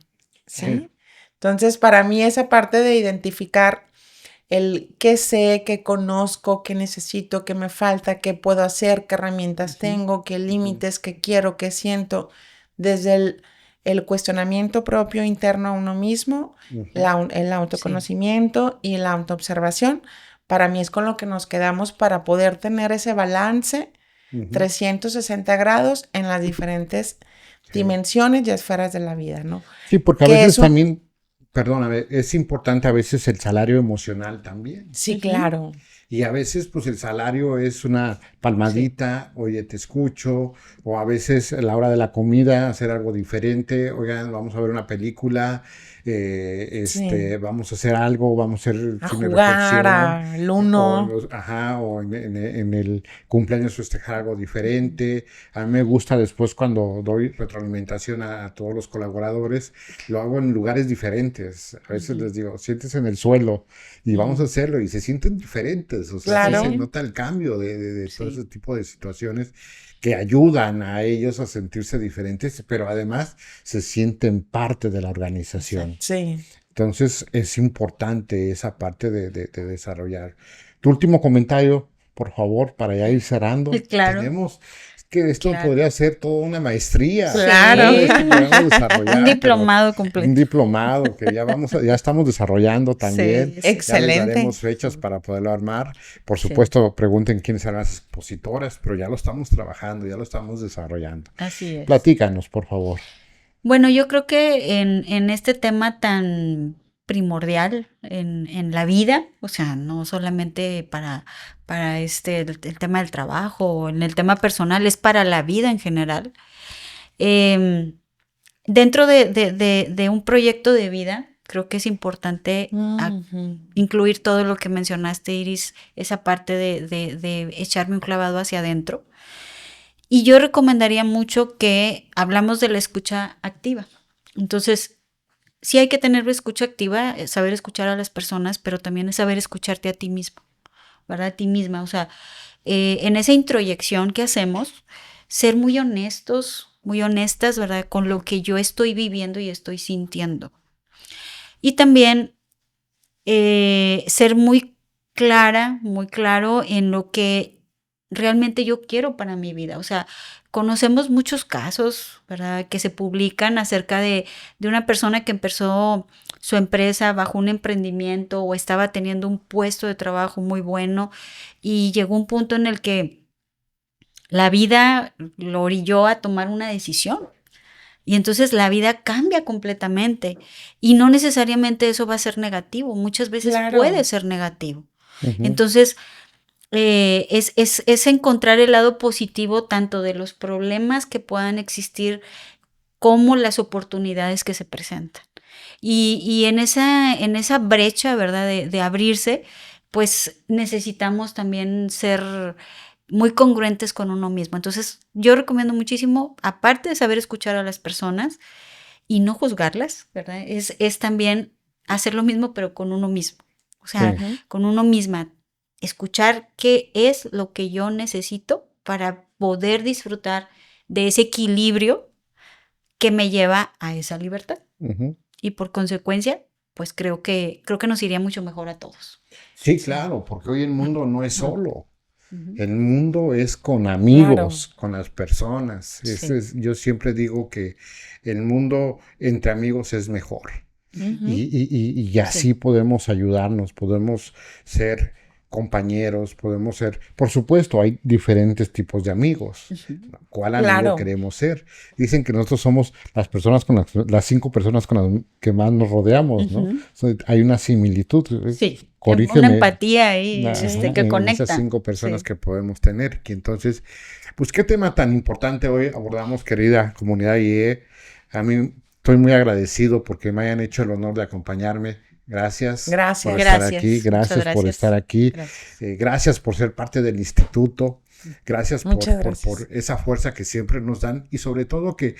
¿Sí? Sí. Entonces, para mí esa parte de identificar el qué sé, qué conozco, qué necesito, qué me falta, qué puedo hacer, qué herramientas tengo, qué límites, qué quiero, qué siento, desde el cuestionamiento propio interno a uno mismo, el autoconocimiento y la autoobservación, para mí es con lo que nos quedamos para poder tener ese balance 360 grados en las diferentes dimensiones y esferas de la vida, ¿no? Sí, porque a Que veces eso- también, perdóname, es importante a veces el salario emocional también. Sí, claro. Y a veces, pues el salario es una palmadita, oye, te escucho, o a veces a la hora de la comida hacer algo diferente, oigan, vamos a ver una película, Sí. vamos a hacer algo, vamos a hacer A cine jugar, reflexión, al o, uno. o en el cumpleaños festejar algo diferente. A mí me gusta después cuando doy retroalimentación a todos los colaboradores, lo hago en lugares diferentes. A veces les digo, siéntese en el suelo y vamos a hacerlo y se sienten diferentes, o sea, sí Claro. se nota el cambio de todo Sí. ese tipo de situaciones que ayudan a ellos a sentirse diferentes, pero además se sienten parte de la organización. Sí. Entonces es importante esa parte de desarrollar. Tu último comentario, por favor, para ya ir cerrando. Claro. Tenemos que esto Claro. podría ser toda una maestría. Claro. Todo esto podemos desarrollar, Un diplomado pero completo. un diplomado que ya estamos desarrollando también. Sí, Ya les Excelente. daremos fechas para poderlo armar. Por Sí. supuesto, pregunten quiénes serán las expositoras, pero ya lo estamos trabajando, ya lo estamos desarrollando. Así es. Platícanos, por favor. Bueno, yo creo que en este tema tan primordial en la vida, o sea, no solamente para el tema del trabajo o en el tema personal, es para la vida en general. Dentro de un proyecto de vida, creo que es importante incluir todo lo que mencionaste, Iris, esa parte de echarme un clavado hacia adentro. Y yo recomendaría mucho que hablamos de la escucha activa. Entonces, sí hay que tener escucha activa, saber escuchar a las personas, pero también es saber escucharte a ti mismo, ¿verdad? A ti misma. O sea, en esa introyección que hacemos, ser muy honestos, muy honestas, ¿verdad? Con lo que yo estoy viviendo y estoy sintiendo. Y también ser muy clara, muy claro en lo que realmente yo quiero para mi vida. O sea, conocemos muchos casos, ¿verdad? Que se publican acerca de una persona que empezó su empresa bajo un emprendimiento o estaba teniendo un puesto de trabajo muy bueno y llegó un punto en el que la vida lo orilló a tomar una decisión. Y entonces la vida cambia completamente y no necesariamente eso va a ser negativo, muchas veces puede ser negativo. Entonces, es encontrar el lado positivo tanto de los problemas que puedan existir como las oportunidades que se presentan. Y en esa brecha, ¿verdad? De abrirse, pues necesitamos también ser muy congruentes con uno mismo. Entonces, yo recomiendo muchísimo, aparte de saber escuchar a las personas y no juzgarlas, ¿verdad? Es también hacer lo mismo, pero con uno mismo. O sea, con uno misma. Escuchar qué es lo que yo necesito para poder disfrutar de ese equilibrio que me lleva a esa libertad. Y por consecuencia, pues creo que nos iría mucho mejor a todos. Sí, claro, porque hoy el mundo no es solo. El mundo es con amigos, con las personas. Yo siempre digo que el mundo entre amigos es mejor. Y así podemos ayudarnos, podemos ser compañeros, podemos ser, por supuesto, hay diferentes tipos de amigos. ¿Cuál amigo queremos ser? Dicen que nosotros somos las 5 personas con las que más nos rodeamos, ¿no? Hay una similitud. Sí, corrígeme, una empatía ahí que conecta. Esas 5 personas que podemos tener. Y entonces, pues, ¿qué tema tan importante hoy abordamos, querida comunidad IE? A mí estoy muy agradecido porque me hayan hecho el honor de acompañarme. Gracias por estar aquí. Gracias por estar aquí. Gracias por ser parte del instituto. Gracias por esa fuerza que siempre nos dan y sobre todo que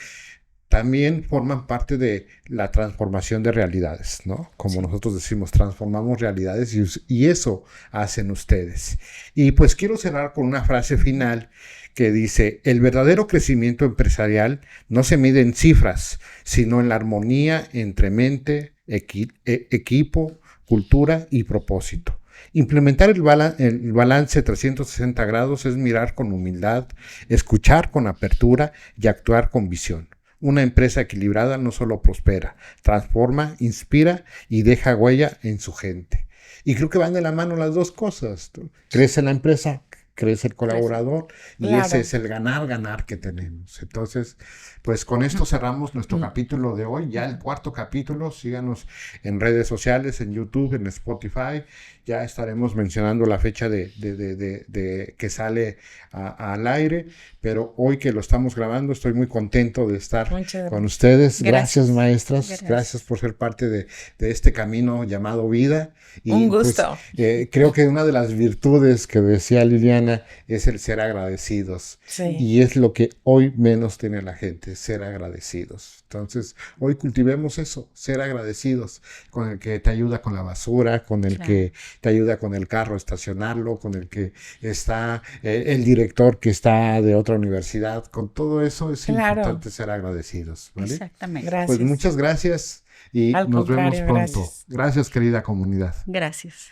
también forman parte de la transformación de realidades, ¿no? Como nosotros decimos, transformamos realidades y eso hacen ustedes. Y pues quiero cerrar con una frase final que dice: el verdadero crecimiento empresarial no se mide en cifras, sino en la armonía entre mente, equipo, cultura y propósito. Implementar el balance 360 grados es mirar con humildad, escuchar con apertura y actuar con visión. Una empresa equilibrada no solo prospera, transforma, inspira y deja huella en su gente. Y creo que van de la mano las dos cosas. Crece la empresa, crece el colaborador y ese es el ganar que tenemos. Entonces, pues con esto cerramos nuestro capítulo de hoy, ya el 4º capítulo. Síganos en redes sociales, en YouTube, en Spotify. Ya estaremos mencionando la fecha de que sale al aire, pero hoy que lo estamos grabando estoy muy contento de estar con ustedes. Gracias maestras, gracias por ser parte de este camino llamado vida. Y un gusto. Pues, creo que una de las virtudes que decía Liliana es el ser agradecidos. Y es lo que hoy menos tiene la gente, ser agradecidos. Entonces, hoy cultivemos eso, ser agradecidos con el que te ayuda con la basura, con el que te ayuda con el carro, estacionarlo, con el que está el director que está de otra universidad. Con todo eso es importante ser agradecidos, ¿vale? Exactamente. Gracias. Pues muchas gracias y nos vemos pronto. Gracias, querida comunidad. Gracias.